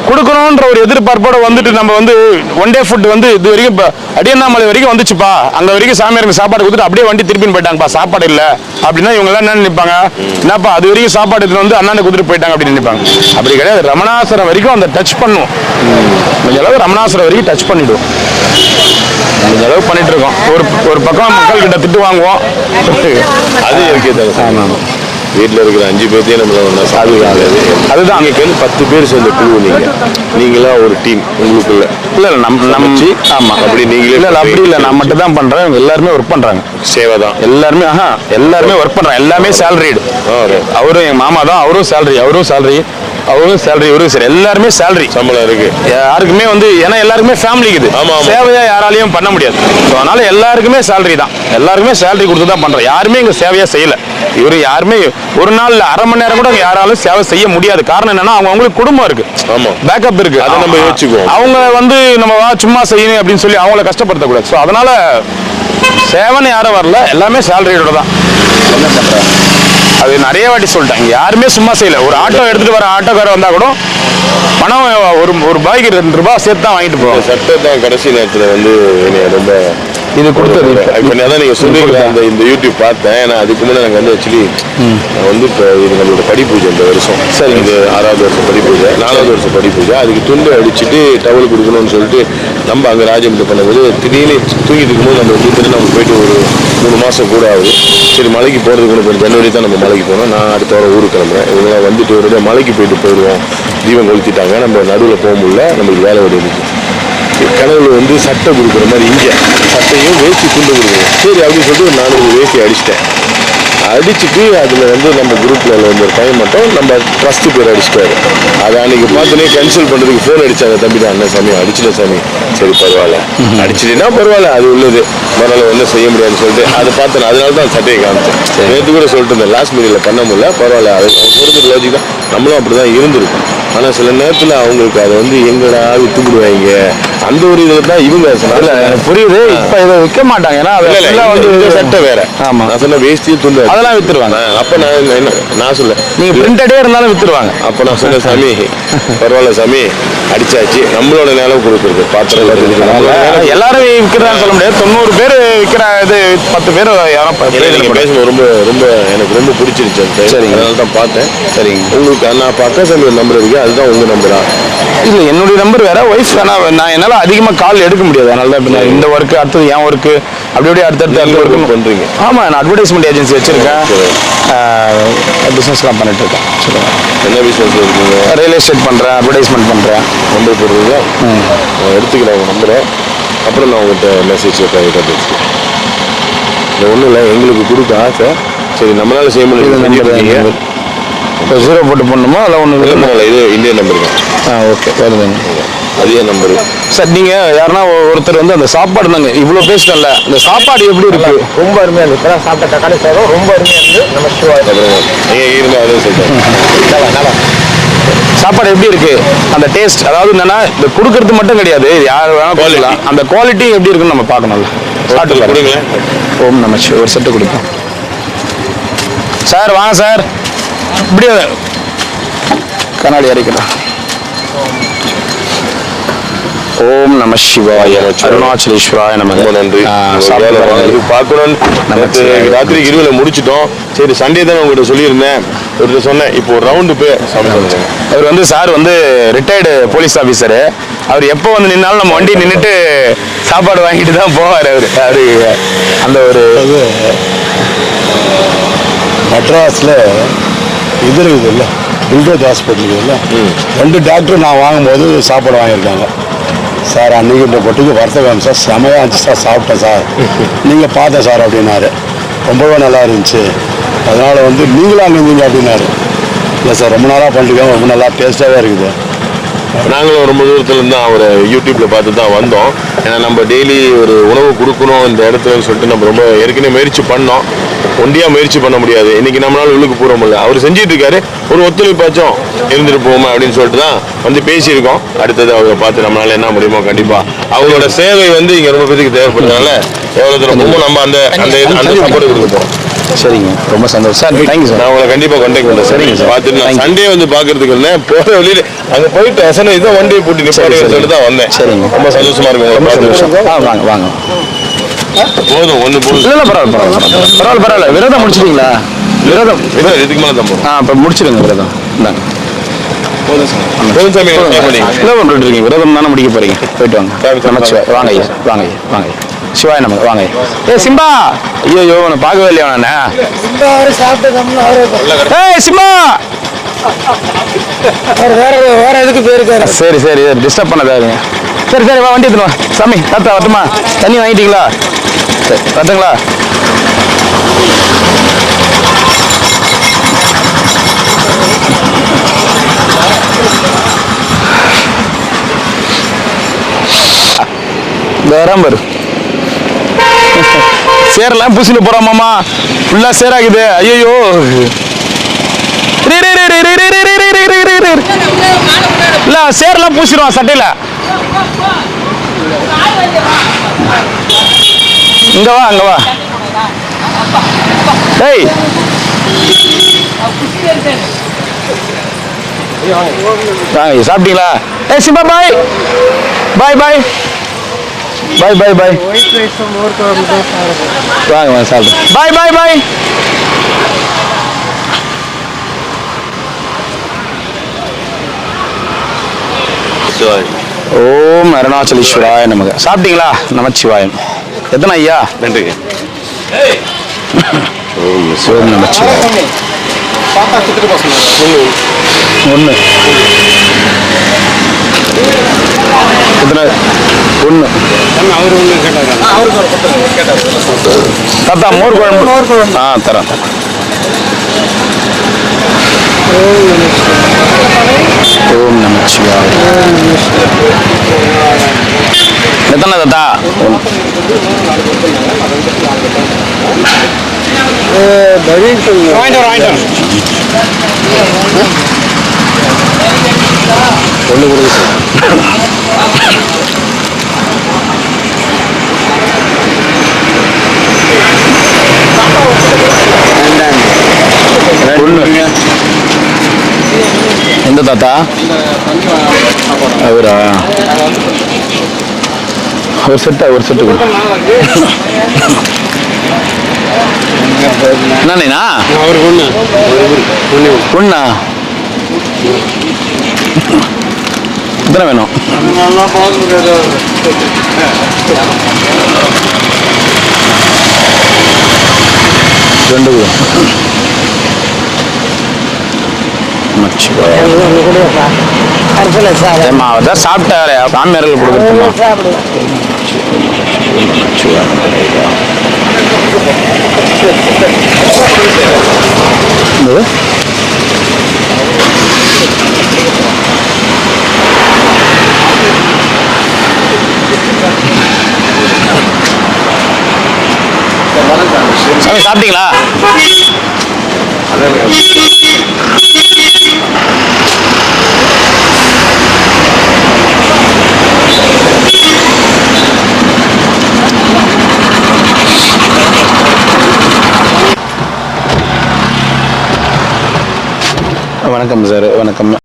கொடுக்கணும்ன்ற ஒரு எதிர்பார்ப்போட வந்துட்டு நம்ம வந்து 1 டே ஃபுட் வந்து இது வரைக்கும் இப்போ அடியண்ணாமலை வரைக்கும் வந்துச்சுப்பா, அங்க வரைக்கும் சாமியாருக்கு சாப்பாடு கொடுத்துட்டு அப்படியே வண்டி திருப்பின்னு போயிட்டாங்கப்பா சாப்பாடு இல்லை அப்படின்னா இவங்க எல்லாம் என்ன நினைப்பாங்க, என்னப்பா அது வரைக்கும் சாப்பாடு எடுத்துட்டு வந்து அண்ணாண்ட கொடுத்துட்டு போயிட்டாங்க அப்படின்னு நினைப்பாங்க. அப்படி கிடையாது. ரமணாசுரம் வரைக்கும் அந்த டச் பண்ணும். கொஞ்சம் அளவு ரமணாசுரம் வரைக்கும் டச் பண்ணிடுவோம். அந்த அளவு பண்ணிட்டு இருக்கோம். ஒரு பக்கம் மக்கள் கிட்ட திட்டு வாங்குவோம். அது இருக்கே தான். வீட்டில் இருக்கிற 5 பேர்த்தையும் நம்மளால ஒன்றா சாப்பிட அதுதான் அங்கே 10 பேர் சேர்ந்த குழு. நீங்களா ஒரு டீம் உங்களுக்குள்ள இல்லை நம்ம ஆமா அப்படி நீங்களே இல்லை அப்படி இல்லை நான் மட்டும் தான் பண்றேன். இவங்க எல்லாருமே ஒர்க் பண்றாங்க. சேவை தான் எல்லாருமே ஒர்க் பண்றாங்க. எல்லாமே சேலரிடு. அவரும் எங்க மாமா தான், அவரும் சேலரி இவரும் சரி எல்லாருமே சேலரி சம்பளம் இருக்கு. யாருக்குமே வந்து ஏன்னா எல்லாருக்குமே ஃபேமிலி இது. சேவையா யாராலையும் பண்ண முடியாது. அதனால எல்லாருக்குமே சேலரி தான். எல்லாருக்குமே சேலரி கொடுத்து தான் பண்றோம். யாருமே இங்க சேவையா செய்யல. இவரு யாருமே ஒரு நாள் 1/2 மணி நேரம் கூட யாராலும் சேவை செய்ய முடியாது. காரணம் என்னன்னா அவங்களுக்கு குடும்பம் இருக்கு, பேக்கப் இருக்கு. அதை நம்ம யோசிச்சுக்குவோம். அவங்க வந்து நம்ம சும்மா செய்யணும் அப்படின்னு சொல்லி அவங்கள கஷ்டப்படுத்தக்கூடாது. ஸோ அதனால சேவைன்னு யாரும் வரல, எல்லாமே சேலரியோட தான் என்ன பண்றாங்க. அது நிறைய வாட்டி சொல்லிட்டாங்க. யாருமே சும்மா செய்யல. ஒரு ஆட்டோ எடுத்துட்டு வர ஆட்டோக்காரர் வந்தா கூட பணம் ஒரு பாய்க்கு 2 ரூபாய் சேர்த்து தான் வாங்கிட்டு போவோம். சட்டை தான் கடைசி நேரத்தில் வந்து ரொம்ப இது கொடுத்தது. இப்போ தான் நீங்கள் சொல்றீங்க. இந்த யூடியூப் பார்த்தேன். ஏன்னா அதுக்கு முன்னாடி நாங்கள் வந்து ஆக்சுவலி நான் வந்து இப்போ இது நம்மளோட படி பூஜை இந்த வருஷம். சரி, இது 6வது வருஷம் படி பூஜை, 4வது வருஷம் படி பூஜை. அதுக்கு துண்டு அடிச்சுட்டு டவல் கொடுக்கணும்னு சொல்லிட்டு நம்ம அங்கே ராஜமட்டு பண்ணும்போது திடீர்னு தூங்கிட்டு இருக்கும்போது நம்ம வீட்டுல நம்ம போயிட்டு ஒரு 3 மாதம் கூட ஆகுது. சரி மலைக்கு போகிறதுக்கு கூட போய் ஜனவரி தான் நம்ம மலைக்கு போனோம். நான் அடுத்த வாரம் ஊருக்கு கிளம்புறேன். இவங்க வந்துட்டு ஒரு மலைக்கு போயிடுவோம். தீபம் கொளுத்திட்டாங்க. நம்ம நடுவில் போக முடியல. நம்மளுக்கு வேலை வேண்டிய இருந்துச்சு. கனவுல வந்து சட்டை கொடுக்குற மாதிரி இங்கே சட்டையும் வேஷ்டி துண்டு கொடுக்குறோம். சரி அப்படின்னு சொல்லிட்டு ஒரு 4 வேஷ்டி அடிச்சிட்டேன். அடிச்சுட்டு அதில் வந்து நம்ம குரூப்பில் வந்து ஒரு பையன் மட்டும் நம்ம ட்ரஸ்ட்டு பேர் அடிச்சிட்டாரு. அதை அன்றைக்கி பார்த்தோன்னே கேன்சல் பண்ணுறதுக்கு ஃபோன் அடித்தாங்க. தம்பி தான் அண்ணன் சாமி அடிச்சிட்டேன் சாமி. சரி பரவாயில்ல, அடிச்சிட்டேன்னா பரவாயில்ல, அது உள்ளது மறுநாள் ஒன்றும் செய்ய முடியாதுன்னு சொல்லிட்டு அதை பார்த்தேன். அதனால தான் சட்டையை காமிச்சேன். நேற்று கூட சொல்லிட்டு இருந்தேன், லாஸ்ட் மீடியில் பண்ண முடியல, பரவாயில்ல. அது பொறுத்த லாஜிக் தான். நம்மளும் அப்படி தான் இருந்திருக்கும். ஆனால் சில நேரத்தில் அவங்களுக்கு அதை வந்து எங்கடா விட்டுக்கிடுவாங்க அந்த ஒரு இதில் தான் இவங்க புரியுது. இப்போ இதை விற்க மாட்டாங்க. ஏன்னா வந்து சட்டை வேற. ஆமாம், நான் சொன்ன வேஷ்டியும் துண்டு அதெல்லாம் வித்துருவாங்க. அப்போ நான் சொல்ல நீங்கள் பிரிண்டடே இருந்தாலும் வித்துருவாங்க. அப்போ நான் சொன்னேன், சாமி பரவாயில்ல சாமி அடிச்சாச்சு, நம்மளோட நிலம் கொடுக்குறது பாத்திரம் எல்லாரும் விற்கிறான்னு சொல்ல முடியாது. 90 பேர் விற்கிற இது 10 பேர் யாரும் பேசும்போது ரொம்ப ரொம்ப எனக்கு ரொம்ப பிடிச்சிருச்சு. சரிங்க, அதனால தான் பார்த்தேன். சரிங்க, உங்களுக்கு நான் பார்க்க சாமி ஒரு நம்பர் இருக்கு, அதுதான் உங்க நம்பரா? இல்லை, என்னுடைய நம்பர் வேற, ஒய்ஃப் வேணா. நான் என்னால் அதிகமாக கால் எடுக்க முடியாது. அதனால தான் இந்த ஒர்க்கு அடுத்தது என் ஒர்க்கு அப்படி அப்படியே அடுத்தடுத்து ஒர்க்கு பண்ணுறீங்க. ஆமாம், நான் அட்வர்டைஸ்மெண்ட் ஏஜென்சி வச்சிருக்கேன். பிஸ்னஸ்லாம் பண்ணிட்டு இருக்கேன். சொல்லுங்க. என்ன பிஸ்னஸ் இருக்குங்க? ரியல் எஸ்டேட் பண்ணுறேன், அட்வர்டைஸ்மெண்ட் பண்ணுறேன். நம்பர் போடுறீங்க, எடுத்துக்கிறேன் உங்கள் நம்பரை. அப்புறம் நான் உங்கள்கிட்ட மெசேஜ் ப்ரைவேட்டாக பேசுகிறேன். இந்த ஒன்றும் இல்லை, எங்களுக்கு கொடுக்க ஆசை. சரி, நம்மளால செய்ய முடியும். இப்போ 0 போட்டு பண்ணணுமா? அதில் ஒன்று இல்லை, இது இந்தியன் நம்பர் தான். ஓகே, வருதுங்க. அதே நம்பரு. சார் நீங்கள் யாருன்னா ஒருத்தர் வந்து அந்த சாப்பாடு தாங்க இவ்வளோ பேசிட்டல, அந்த சாப்பாடு எப்படி இருக்கு? ரொம்ப அருமையாக இருந்து இப்போ சாப்பிட்ட தக்காளி சாதம் ரொம்ப அருமையாக இருந்து நம்ம சிவாய் நீங்கள் இருந்தால் அதே சொல்கிறேன். சாப்பாடு எப்படி இருக்கு? அந்த டேஸ்ட், அதாவது என்னன்னா இந்த கொடுக்கறது மட்டும் கிடையாது, யார் வேணா கொடுக்கலாம். அந்த குவாலிட்டி எப்படி இருக்குன்னு நம்ம பார்க்கணும்ல. சாப்பிட்டு கொடுங்களேன். ஓம் நம சிவாய. ஒரு செட்டு கொடுப்போம் சார். வாங்க சார், இப்படியே கண்ணாடி அரைக்கலாம். ஓம் நம சிவாய, அருணாச்சலேஸ்வராய நம. ரொம்ப நன்றி. பார்க்கணும். நேற்று ராத்திரி இருவில் முடிச்சிட்டோம். சரி, சண்டே தான் உங்கள்கிட்ட சொல்லியிருந்தேன். ஒருத்தர் சொன்னேன், இப்போ ஒரு ரவுண்டு போய் சமைச்சேன். அவர் வந்து சார் வந்து ரிட்டையர்டு போலீஸ் ஆஃபீஸரு. அவர் எப்போ வந்து நின்னாலும் நம்ம வண்டி நின்றுட்டு சாப்பாடு வாங்கிட்டு தான் போவார். அவரு அந்த ஒரு மெட்ராஸில் இது இருக்குதுல்ல, பில்டேஜ் ஹாஸ்பிட்டல் இருக்குதுல்ல, 2 டாக்டர் நான் வாங்கும்போது சாப்பாடு வாங்கியிருக்காங்க. சார் அன்றைக்கி இந்த பொட்டுக்கு வர்த்தகம் சார் செமையாக இருந்துச்சு சார், சாப்பிட்டேன் சார், நீங்கள் பார்த்தேன் சார் அப்படின்னாரு. ரொம்பவே நல்லா இருந்துச்சு, அதனால் வந்து நீங்களும் அங்கே இருந்தீங்க அப்படின்னாரு. இல்லை சார், ரொம்ப நாளாக பண்ணிருக்காங்க, ரொம்ப நல்லா டேஸ்ட்டாகவே இருக்குது. நாங்களும் ரொம்ப தூரத்துலேருந்து தான் ஒரு யூடியூப்பில் பார்த்து தான் வந்தோம். ஏன்னா நம்ம டெய்லி ஒரு உணவு கொடுக்கணும் இந்த இடத்துலன்னு சொல்லிட்டு நம்ம ரொம்ப ஏற்கனவே முயற்சி பண்ணோம். ஒண்டியாக முயற்சி பண்ண முடியாது. இன்றைக்கி நம்மளால உள்ளுக்கு போகிற முடியல. அவர் செஞ்சிட்டு இருக்காரு, ஒரு ஒத்துழைப்பாச்சும் இருந்துட்டு போவோமே அப்படின்னு சொல்லிட்டு தான் வந்து பேசியிருக்கோம். அடுத்தது அவரை பார்த்து நம்மளால என்ன முடியுமோ கண்டிப்பாக அவங்களோட சேவை வந்து இங்கே ரொம்ப பேருக்கு தேவைப்படுறதுனால எவ்வளோ தூரம் நம்ம அந்த அந்த அந்த சப்போர்ட் கொடுக்க போகிறோம். சரிங்க, ரொம்ப சந்தோஷம் சார். Thank you sir. நான் உங்களை கண்டிப்பாக கான்டாக்ட் பண்ணுறேன். சரிங்க சார். பார்த்துட்டு சண்டே வந்து பார்க்கறதுக்கு இல்லை, போகிற வழியில் அங்கே போயிட்டு அசனை இதான் வண்டியை போட்டு நிப்பாடி சொல்லிட்டு தான் வந்தேன். சரிங்க, ரொம்ப சந்தோஷமா இருக்கும். ரொம்ப சந்தோஷம். வாங்க வாங்க. போதும், ஒன்று போதும். இல்லை பரவாயில்ல. விரதம் முடிச்சிட்டீங்களா? விரதம் இதுக்கு மேலே தான் போகிறோம். இப்போ முடிச்சிடுங்க விரதம். இந்தாங்க. போதும் சாமி. இல்லை பண்ணிட்டு இருக்கீங்க, விரதம் தானே முடிக்க போறீங்க. போயிட்டு வாங்க. நமச்சிவாய். வாங்க ஐயா, வாங்க ஐயா, வாங்க ஐயா. சிவாய் நமக்கு. வாங்க ஐயா. சிம்பா. ஐயோ, உன்னை பார்க்கவே இல்லையா நானே? சிம்பா வேற எதுக்கு போயிருக்காரு? சரி, டிஸ்டர்ப் பண்ணாதீங்க. சரி, வா, வண்டி எடுத்துமா. சாமி, தாத்தா வரட்டுமா? தண்ணி வாங்கிட்டீங்களா? சரி, வரட்டுங்களா? வராம சேரெல்லாம் பூசிட்டு போறோம் மாமா. ஃபுல்லா சேராகுது. ஐயோ, இல்ல சேர்லாம் பூசிடுவான் சட்டையில. இங்க வா, அங்க வா. டேய், வாங்க. சாப்பிட்டீங்களா? ஏய் சிம்பா, பாய் பாய் பாய் பாய் பாய் பாய். வாங்க வாங்க, சாப்பிடு. பாய் பாய் பாய். ஓம் அருணாச்சலேஸ்வராய நமக. சாப்பிட்டீங்களா? நமச்சிவாயம். எத்தனை ஐயா? நன்றி. ஓம் நமச்சிவாயம். 1. எத்தனை? 1. தாத்தா மோர் குழம்பு. தரேன். ஓம் நமச்சிவாய. எத்தனை தாத்தா? ஒன்று கொடுங்க சார். ஒன்று. எந்த தாத்தா? அவரா? ஒரு செட்டு கொடு. என்னண்ணா? ஒண்ணா? எத்தனை வேணும்? ரெண்டு. ஒன்று கொடுப்பா கருப்பில் சாதம் ஏம்மா அதான் சாப்பிட்டாரு சாமியார்கள் கொடுக்குறதுமா சாப்பிடுவேன். சாமி சாப்பிட்டீங்களா? வணக்கம் சார். வணக்கம்.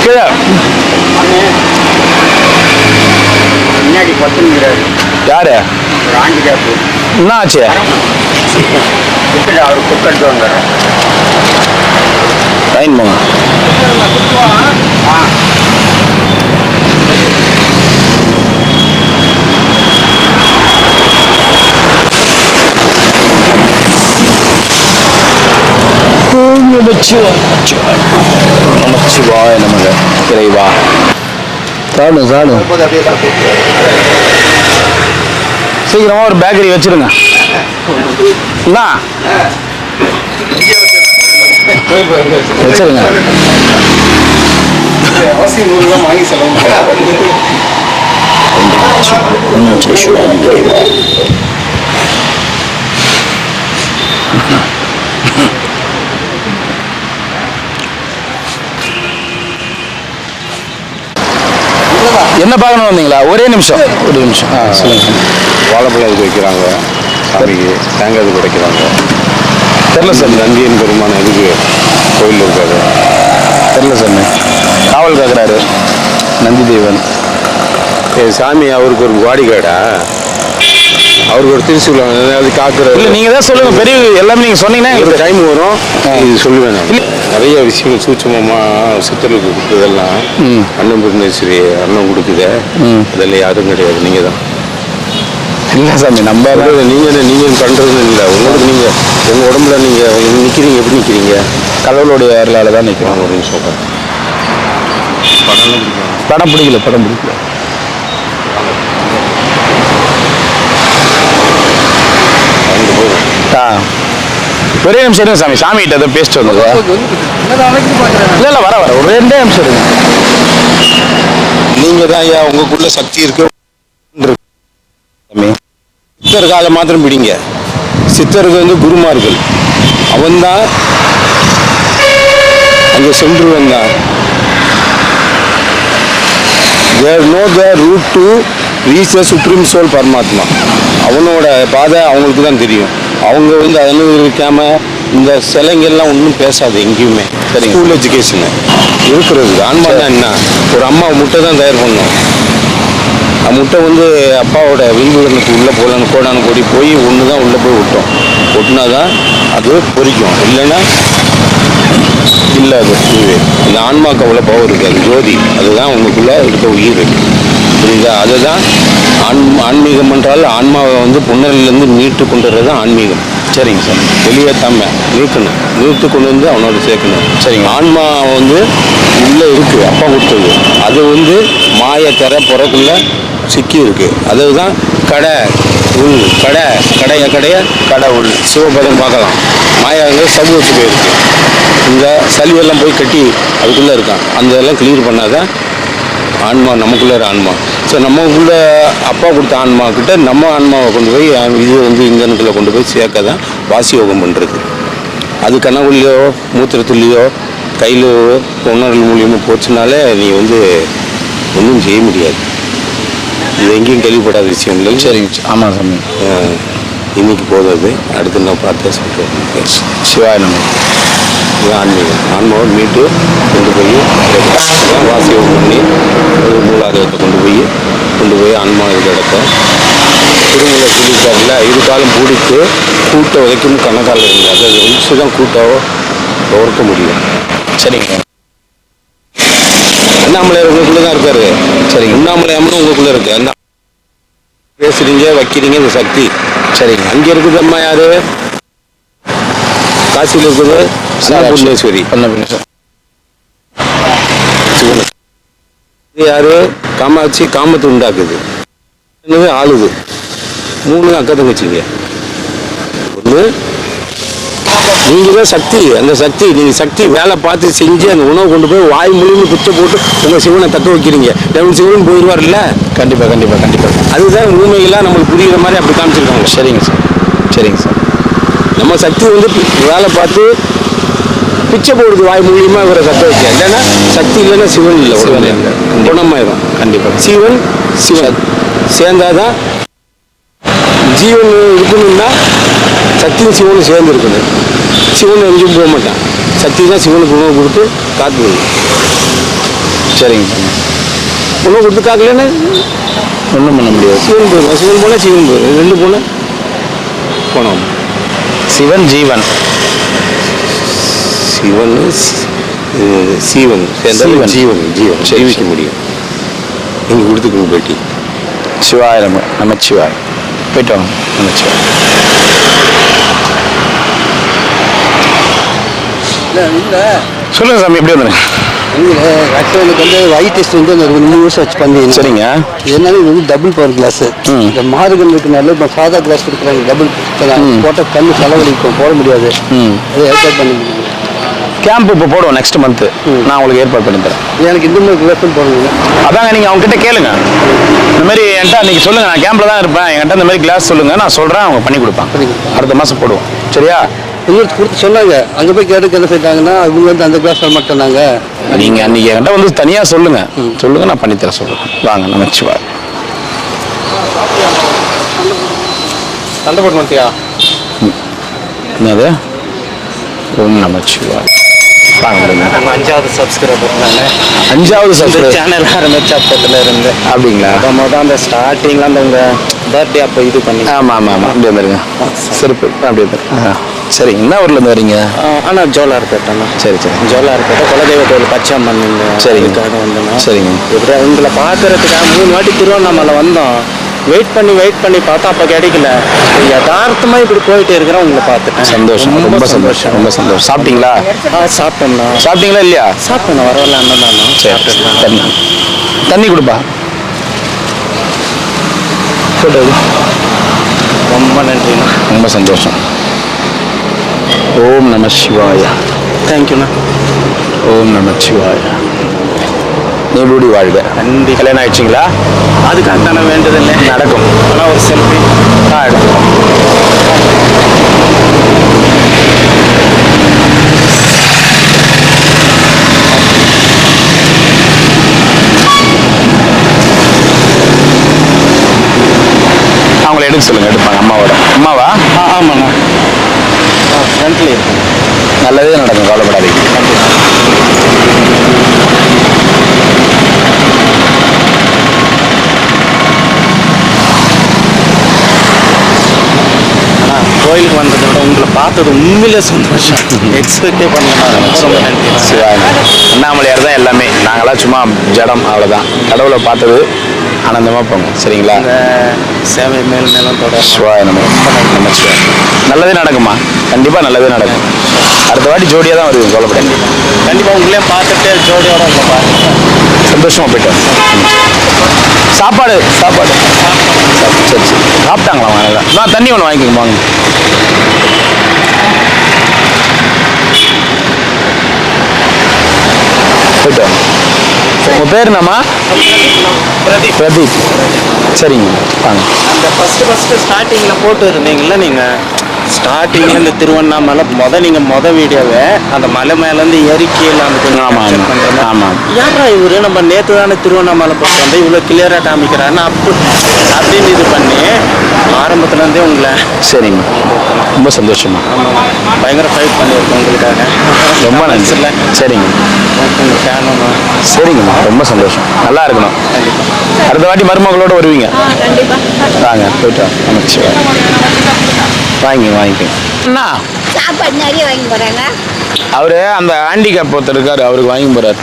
கீழே முன்னாடி பத்துங்கிறாரு யாரு? ஆண்டி கேப்பு என்ன ஆச்சு? அவர் குக்கெட்டு வந்தார் லைன் போங்க. நமச்சிவாய நமக. இறைவா சாப்பிடும் சாப்பிடும். சீக்கிரமா ஒரு பேக்கரி வச்சிருங்க. என்ன வச்சிருங்க. அவசியம் நூறுலாம் வாங்கி செலவு என்ன பார்க்கணும் வந்தீங்களா? ஒரே நிமிஷம் ஒரு நிமிஷம். சொல்லுங்க. வாழைப்பழம் இதுக்கு வைக்கிறாங்க சாமிக்கு, தேங்காய் இதுக்கு உடைக்கிறாங்க. தெரில சார். நந்தியன் பெருமான் இதுக்கு கோயில் இருக்காது. தெரில சாமி. காவல் காக்குறாரு நந்தி தேவன். சாமி அவருக்கு ஒரு வாடிக்கைடா, அவருக்கு ஒரு திருச்சூலம் அது காக்குற. இல்லை நீங்கள் தான் சொல்லுங்க. பெரிய எல்லாமே நீங்கள் சொன்னீங்கன்னா எங்களுக்கு டைம் வரும். இது சொல்லுவேன் நான். நிறைய விஷயங்கள் சூட்சமமாக சித்தர்களுக்கு கொடுத்ததெல்லாம் அண்ணன் பூர்ணேஸ்வரி அண்ணன் கொடுக்குது. அதெல்லாம் யாரும் கிடையாது, நீங்கள் தான். இல்லை சாமி நம்ம நீங்கள் பண்ணுறது இல்லை. உங்களுக்கு நீங்கள் உங்கள் உடம்புல நீங்கள் நிற்கிறீங்க. எப்படி நிற்கிறீங்க? கடவுளுடைய அருளால் தான் நிற்கிறோம். ஒரு நிமிஷம் படம் பிடிக்கல. படம் பிடிக்கல. ஒரே நிமிஷம் இருங்க சாமி. சாமிகிட்ட ஏதோ பேசிட்டு வந்தது. இல்லை இல்லை வர ஒரு 2 நிமிஷம் இருங்க. நீங்கள் தான் ஐயா உங்களுக்குள்ள சக்தி இருக்கு. சித்தர் காலை மாத்திரம் பிடிங்க. சித்தருக்கு வந்து குருமார்கள். அவன்தான் அங்கே சென்று வந்தான். They know the route to reach the supreme soul பரமாத்மா. அவனோட பாதை அவங்களுக்கு தான் தெரியும். அவங்க வந்து அனுபவிக்காம இந்த சிலைங்கள்லாம் ஒன்றும் பேசாது எங்கேயுமே. சரி, ஸ்கூல் எஜுகேஷனு இருக்கிறது. ஆன்மா தான் என்ன, ஒரு அம்மா முட்டை தான் தயார் பண்ணும். முட்டை வந்து அப்பாவோட வில்விகனுக்கு உள்ளே போகலான்னு கோடானு கோடி போய் ஒன்று தான் உள்ளே போய் விட்டோம். ஒட்டினா தான் அது பொரிக்கும், இல்லைன்னா இல்லை. அது இந்த ஆன்மாவுக்கு அவ்வளோ பவர் இருக்குது. அது ஜோதி, அதுதான் உங்களுக்குள்ளே இருக்க உயிர். புரியுதா? அதுதான் ஆன்மீகம் என்றால் ஆன்மாவை வந்து புன்னரிலிருந்து மீட்டு கொண்டு வர்றது தான் ஆன்மீகம். சரிங்க சார். வெளியேற்றாம நீட்டு கொண்டு வந்து அவனோட சேர்க்கணும். சரிங்க. ஆன்மா வந்து உள்ளே இருக்குது, அப்பா கொடுத்தது. அது வந்து மாய தர புறக்குள்ள சிக்கி இருக்கு. அதுதான் கடை உள் கடை உள் சிவபதம் பார்க்கலாம். மாயாங்கிறது சமூகத்து போயிருக்கு. இந்த சளிவெல்லாம் போய் கட்டி அதுக்குள்ளே இருக்கான். அந்த இதெல்லாம் கிளியர் பண்ணாதான் ஆன்மா நமக்குள்ளே ஆன்மா. ஸோ நமக்குள்ள அப்பா கொடுத்த ஆன்மா கிட்ட நம்ம ஆன்மாவை கொண்டு போய் இது வந்து இங்கனுக்குள்ளே கொண்டு போய் சேர்க்க தான் வாசி யோகம் பண்ணுறது. அது கனவுலையோ மூத்திரத்துலேயோ கையில் உணர்வு மூலியமாக போச்சுனாலே நீ வந்து ஒன்றும் செய்ய முடியாது. இது எங்கேயும் கேள்விப்படாத விஷயம் இல்லை. சரிங்க. ஆமாம் சாமி. இன்னைக்கு போதாது, அடுத்து நான் பார்த்தே சொல்கிறேன். சிவாய நம்ம இது ஆன்மீகம். ஆன்மாவை மீட்டு கொண்டு போய் வாசியம் பண்ணி ஒரு மூலாதாரத்தை கொண்டு போய் ஆன்மா இருக்கிற இடத்த திருமலை சொல்லியிருக்காருல்ல, இரு காலம் பூடித்து கூட்ட வரைக்கும் கணக்கால் இருந்தது. அதை வச்சு தான் கூட்டாவோ ஓர்க்க முடியும். சரிங்க. அண்ணாமலையார் உங்களுக்குள்ள தான் இருக்காரு. சரி, உண்ணாமலை அம்மனும் உங்களுக்குள்ள இருக்கு. அண்ணா பேசுறீங்க, வைக்கிறீங்க, இந்த சக்தி. சரிங்க. அங்கே இருக்குது அம்மா யாரு? காசியில் இருக்குது அன்னபூர்ணேஸ்வரி. யாரு? காமாட்சி காமத்தை உண்டாக்குது, ஆளுது. 3 அக்கா தங்கச்சிங்க. ஒன்று நீங்க தான் சக்தி. அந்த சக்தி நீங்க சக்தி வேலை பார்த்து செஞ்சு அந்த உணவு கொண்டு போய் வாய் மூலியமா பிச்சை போட்டு உங்க சிவனை தக்க வைக்கிறீங்க. சிவன் போயிடுவார்ல. கண்டிப்பாக கண்டிப்பாக கண்டிப்பாக. அதுதான் உண்மைகளாக நம்மளுக்கு புரியுற மாதிரி அப்படி காமிச்சிருக்காங்க. சரிங்க சார், சரிங்க சார். நம்ம சக்தி வந்து வேலை பார்த்து பிச்சை போடுது வாய் மூலியமா இவரை தக்க வைக்க. இல்லைன்னா சக்தி இல்லைன்னா சிவன் இல்லை. சிவன் இல்லை, குணமாயிரும். கண்டிப்பாக. சிவன் சிவன் சேர்ந்தாதான் ஜீவன் இருக்கணும்னா சக்தியும் சிவனும் சேர்ந்து இருக்கணும். சிவன் எங்கேயும் போக மாட்டான். சக்தி தான் சிவனுக்கு உணவு கொடுத்து காத்து. சரிங்க சார். உணவு கொடுத்து காக்கலன்னு ஒன்றும் பண்ண முடியாது. சிவன் போயிடும். சிவன் போனால் சிவன் போயிடும். 2 போனால் போனோம். சிவன் ஜீவன். சிவன் சீவன் சேர்ந்தால் ஜீவன் ஜீவன் ஜீவிக்க முடியும். நீங்கள் கொடுத்துக்கணும் பேட்டி. சிவாய நமச்சிவாய். போயிட்டு வாங்க. நமச்சிவாய். இல்லை சொல்லுங்க சாமி, எப்படி வந்துடுங்க? ஆக்சுவலுக்கு வந்து ஐ டெஸ்ட் வந்து அந்த 3 வருஷம் வச்சு பண்ணி. சரிங்க. என்னன்னா இது வந்து டபுள் பவர் கிளாஸ். இந்த மாறுகள் இருக்கனால இப்போ சாதா கிளாஸ் கொடுக்குறாங்க. டபுள் போட்டால் கண்ணு செலவழிக்கும், போட முடியாது. அதை ஏற்பாடு பண்ண முடியும். கேம்ப் இப்போ போடுவோம் நெக்ஸ்ட் மந்த். நான் உங்களுக்கு ஏற்பாடு பண்ணி தரேன். எனக்கு இந்த மாதிரி கிளாஸ் போடுவீங்க. அதாங்க, நீங்கள் அவங்க கிட்ட கேளுங்க. இந்த மாதிரி என்கிட்ட அன்றைக்கி சொல்லுங்கள், நான் கேம்பில் தான் இருப்பேன், என்கிட்ட இந்த மாதிரி கிளாஸ் சொல்லுங்கள், நான் சொல்கிறேன், அவங்க பண்ணி கொடுப்பாங்க. அடுத்த மாதம் போடுவோம். சரியா? உங்களுக்கு கொடுத்து சொன்னாங்க. அங்கே போய் கேட்டு என்ன செய்தாங்கன்னா இவங்க வந்து அந்த கிளாஸ் மாட்டாங்க. நீங்கள் அன்றைக்கி என்கிட்ட வந்து தனியாக சொல்லுங்கள், நான் பண்ணித்தரேன். சொல்லுங்கள். வாங்க நமச்சிவாய். சண்டை போட்டு மாட்டியா? என்னது? ஓம் நமச்சிவாய். வாங்க. 5வது சப்ஸ்கிரைபர் நான். 5வது சப்ஸ்கிரைபர் சேனல் ஆரம்பிச்ச அப்பத்துல இருந்து. அப்படிங்களா? மொதல் அந்த ஸ்டார்டிங்ல அந்த உங்கள் பர்த்டே அப்போ இது பண்ணி. ஆமாம். அப்படி வந்துருங்க. சிறப்பு. அப்படி வந்துருங்க. சரி, என்ன ஊர்லேருந்து வரீங்க? ஆனால் ஜோலார்பேட்டண்ணா. சரி. ஜோலார்பேட்டை குலதெய்வ கோயில் பச்சையம்மன். சரிங்க. வந்தோம். சரிங்க. இப்படி உங்களை பார்க்கறதுக்காக 3 வாட்டி திருவண்ணாமலை வந்தோம். வெயிட் பண்ணி பார்த்தா அப்போ கிடைக்கல. யதார்த்தமாக இப்படி போயிட்டு இருக்கிறேன், உங்களை பார்த்துட்டேன். சந்தோஷம். ரொம்ப சந்தோஷம். ரொம்ப சந்தோஷம். சாப்பிட்டீங்களா? சாப்பிட்டேண்ணா. சாப்பிட்டீங்களா இல்லையா? சாப்பிட்டேண்ணா. வரவில்லை அண்ணன். சரி. தண்ணி கொடுப்பா. ரொம்ப நன்றிண்ணா. ரொம்ப சந்தோஷம். ஓம் நம சிவாய. தேங்க்யூண்ணா. ஓம் நம சிவாய. நீடூடி வாழ்க. நன்றி. கல்யாணம் ஆயிடுச்சிங்களா? அதுக்காக தானே வேண்டதில்லை. நடக்கும். ஆனால் ஒரு செல்ஃபி எடுத்துக்கோம். அவங்கள எடுக்க சொல்லுங்க. எடுப்பாங்க. அம்மாவா? ஆமாண்ணா. ஃப்ரண்ட்ல இருக்கு. நல்லதே நடக்கும், கவலைப்படாதீங்க. கோயிலுக்கு வந்ததை விட உங்களை பார்த்தது உண்மையிலே சந்தோஷம். எக்ஸ்பெக்டே பண்ணலாம். ரொம்ப நன்றி. அண்ணாமலையார் தான் எல்லாமே. நாங்களாம் சும்மா ஜடம், அவ்வளோதான். கடவுளை பார்த்தது ஆனந்தமாக போங்க. சரிங்களா? சேவை மேலும் தொடர். சிவாய நம்ம. நல்லதே நடக்குமா? கண்டிப்பாக நல்லதே நடக்கும். அடுத்த வாட்டி ஜோடியாக தான் வருது, கவலைப்படாது. கண்டிப்பாக உங்களே பார்த்துட்டு ஜோடியோட உங்களை பாருங்க. சந்தோஷமாக போயிட்டு சாப்பாடு சரி. சாப்பிட்டாங்களா? வாங்க. நான் தண்ணி ஒன்று வாங்கிக்கோங்க. வாங்க. போயிட்டு வாங்க. உங்கள் பேர் என்னம்மா? பிரதீப். சரிங்க, வாங்க. அந்த ஃபஸ்ட்டு ஸ்டார்டிங்கில் போட்டு இருந்தீங்களா நீங்கள்? ஸ்டார்டிங்கில் இந்த திருவண்ணாமலை நீங்கள் வீடியோவை அந்த மலை மேலேருந்து இறக்கியில் அந்த ஆமாம். யாரா இவர் நம்ம நேற்று தானே திருவண்ணாமலை போட்டு வந்து இவ்வளோ கிளியராக காமிக்கிறாருன்னு அப்படின்னு இது பண்ணி ஆரம்பத்துலேருந்தே உங்களை சரிங்க, ரொம்ப சந்தோஷமா. பயங்கர ஃபைட் பண்ணியிருக்கோம் உங்களுக்காக. ரொம்ப நன்றி. சரிங்க உங்கள் ஃபேனுமா. சரிங்கம்மா, ரொம்ப சந்தோஷம். நல்லா இருக்கணும். அடுத்த வாட்டி மருமகளோட வருவீங்க. வாங்க, போயிட்டு வாங்க. நமச்சிவாய். வாங்கிக்கோங்க. அண்ணா சாப்பாடு நிறைய வாங்கி போகிறாங்க. அவரு அந்த ஹேண்டிகேப் ஒருத்தர் இருக்காரு, அவருக்கு வாங்கி போறாரு.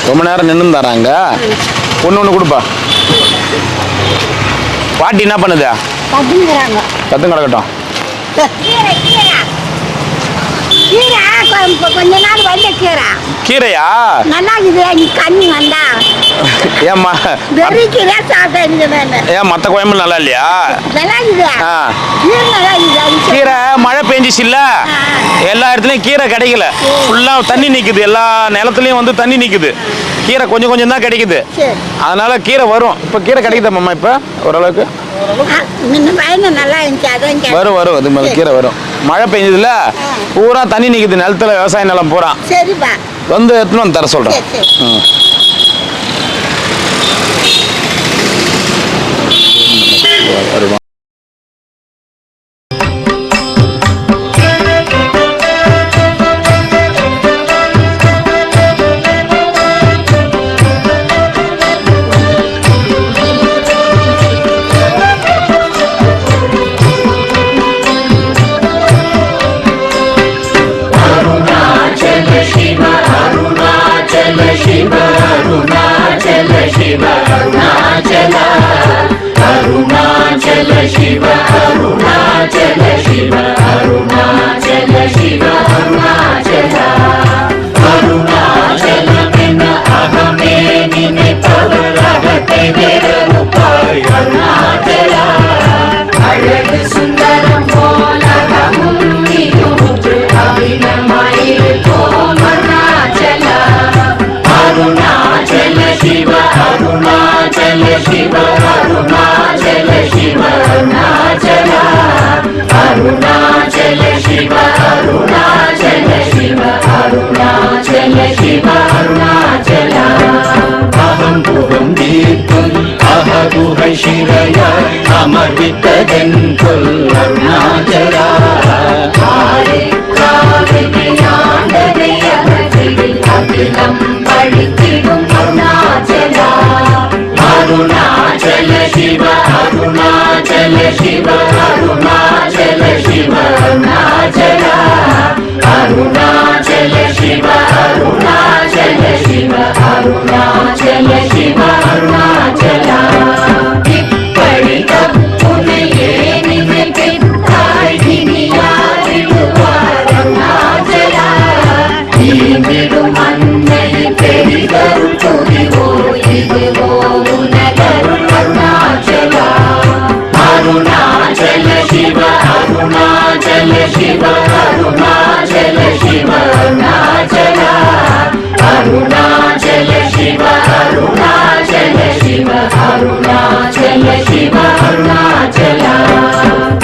ரொம்ப நேரம் நின்று தராங்க. ஒன்று கொடுப்பா. பாட்டி என்ன பண்ணுது? கத்தும் கிடக்கட்டும். கொஞ்ச நாள் வந்த கீரை கீரையா? நல்லா இருக்குது. நீ கண்ணி வந்தா ஏம்மா வெறும் கீரை சாப்பிட்டேன். ஏன் மற்ற குழம்பு நல்லா இல்லையா? நல்லா இருக்குது. ஆ, கீரை நல்லா இருக்குது. கீரை மழை பெஞ்சிச்சு இல்ல, எல்லா இடத்துலயும் கீரை கிடைக்கல. ஃபுல்லா தண்ணி நிக்குது, எல்லா நிலத்துலயும் வந்து தண்ணி நிக்குது. கீரை கொஞ்சம் கொஞ்சம் தான் கிடைக்குது. அதனால கீரை வரும். இப்ப கீரை கிடைக்குதா மாமா? இப்ப ஓரளவுக்கு நல்லா இருந்துச்சு. வரும் வரும். அது மாதிரி கீரை வரும். மழை பெஞ்சதுல பூரா தண்ணி நிக்குது நிலத்துல, விவசாய நிலம் பூரா. சரிப்பா, வந்து எடுத்துன்னு வந்து தர சொல்றேன். ಶಿರಯ ಅಮರ್ವಿತದೆಂತೊಲ್ ಅರುಣಾಚಲ அகிலம் பழித்திடும் அருணாச்சல அருணாச்சல சிவ அருணாச்சல சிவ அருணாச்சல சிவ அருணாச்சல அருணாச்சல சிவ அருணாச்சல சிவ அருணாச்சல சிவ அருணாச்சல இப்படி தப்புனையே நினைத்தாய் இனியாரிடுவார் அருணாச்சல தீவிடும் அன்னை பெரிதருள் துதிவோ இதுவோ உனதருள் அருணாச்சல அருணாச்சல சிவ அருணாச்சல சிவ அருணாச்சல சிவ அருணாச்சல அருணாச்சல சிவ அருணாச்சல சிவ அருணாச்சல சிவ அருணாச்சல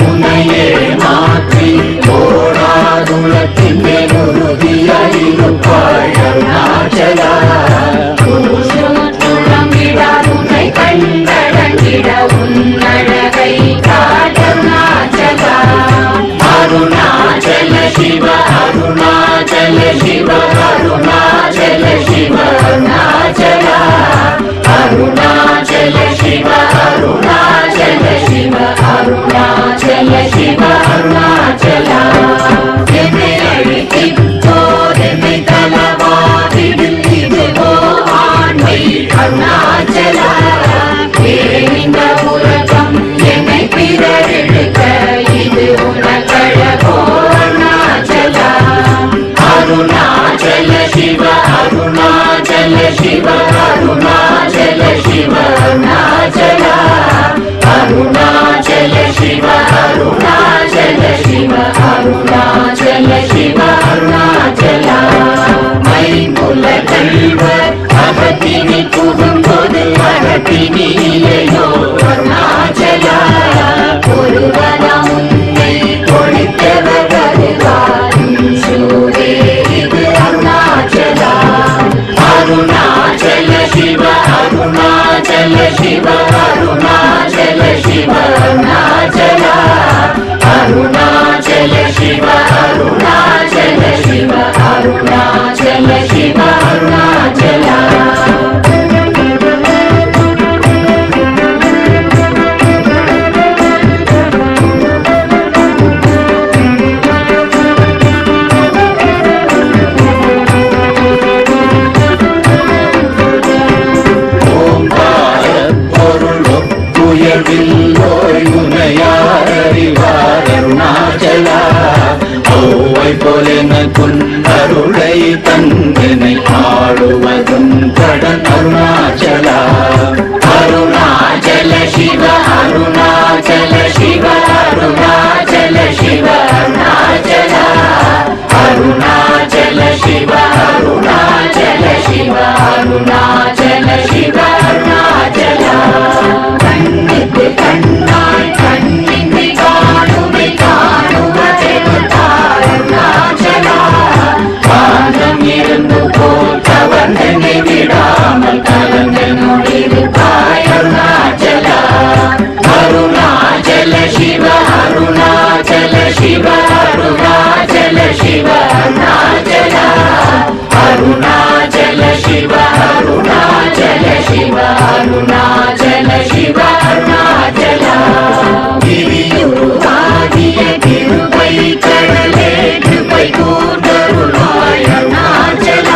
உன்னையே மாற்றி ஓடாதுலத்தின் உறுதியாயிருப்பாய் அருணாச்சல புலம்பிடார் உன்னை கண்டடங்கிட உன்னழகை காட்டருணாச்சல அருணாச்சல சிவ அருணாச்சல சிவ அருணாச்சல சிவ அருணாச்சல அருணாச்சல சிவ அருணாச்சல சிவ அருணாச்சல शिव अरुणाचल शिव अरुणाचल अरुणाचल शिव अरुणाचल शिव अरुणाचल शिव अरुणाचल गिरियुरुवागिय तिरुपै கடலே கிருபை கூர்ந்தருளாய் அருணாச்சல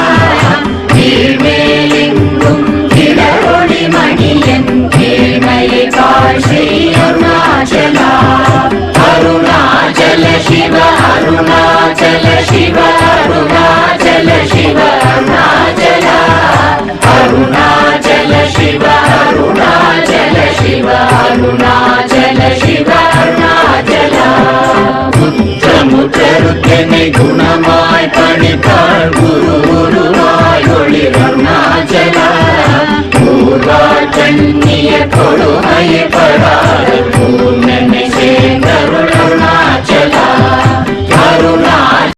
கீழ்மேலெங்கும் கிளரொளி மணியன் கீழ்மையை காட்சி அருணாச்சல அருணாச்சல சிவ அருணாச்சல சிவ அருணாச்சல சிவ அருணாச்சல அருணாச்சல சிவ அருணாச்சல சிவ அருணாச்சல சிவ அருணாச்சல முற்றமுற்றருத்தனை குணமாய் பணித்தாள் குரு குருவாய் ஒளி அருணாச்சல ஊர்வாள் கண்ணிய கொடுமையை படா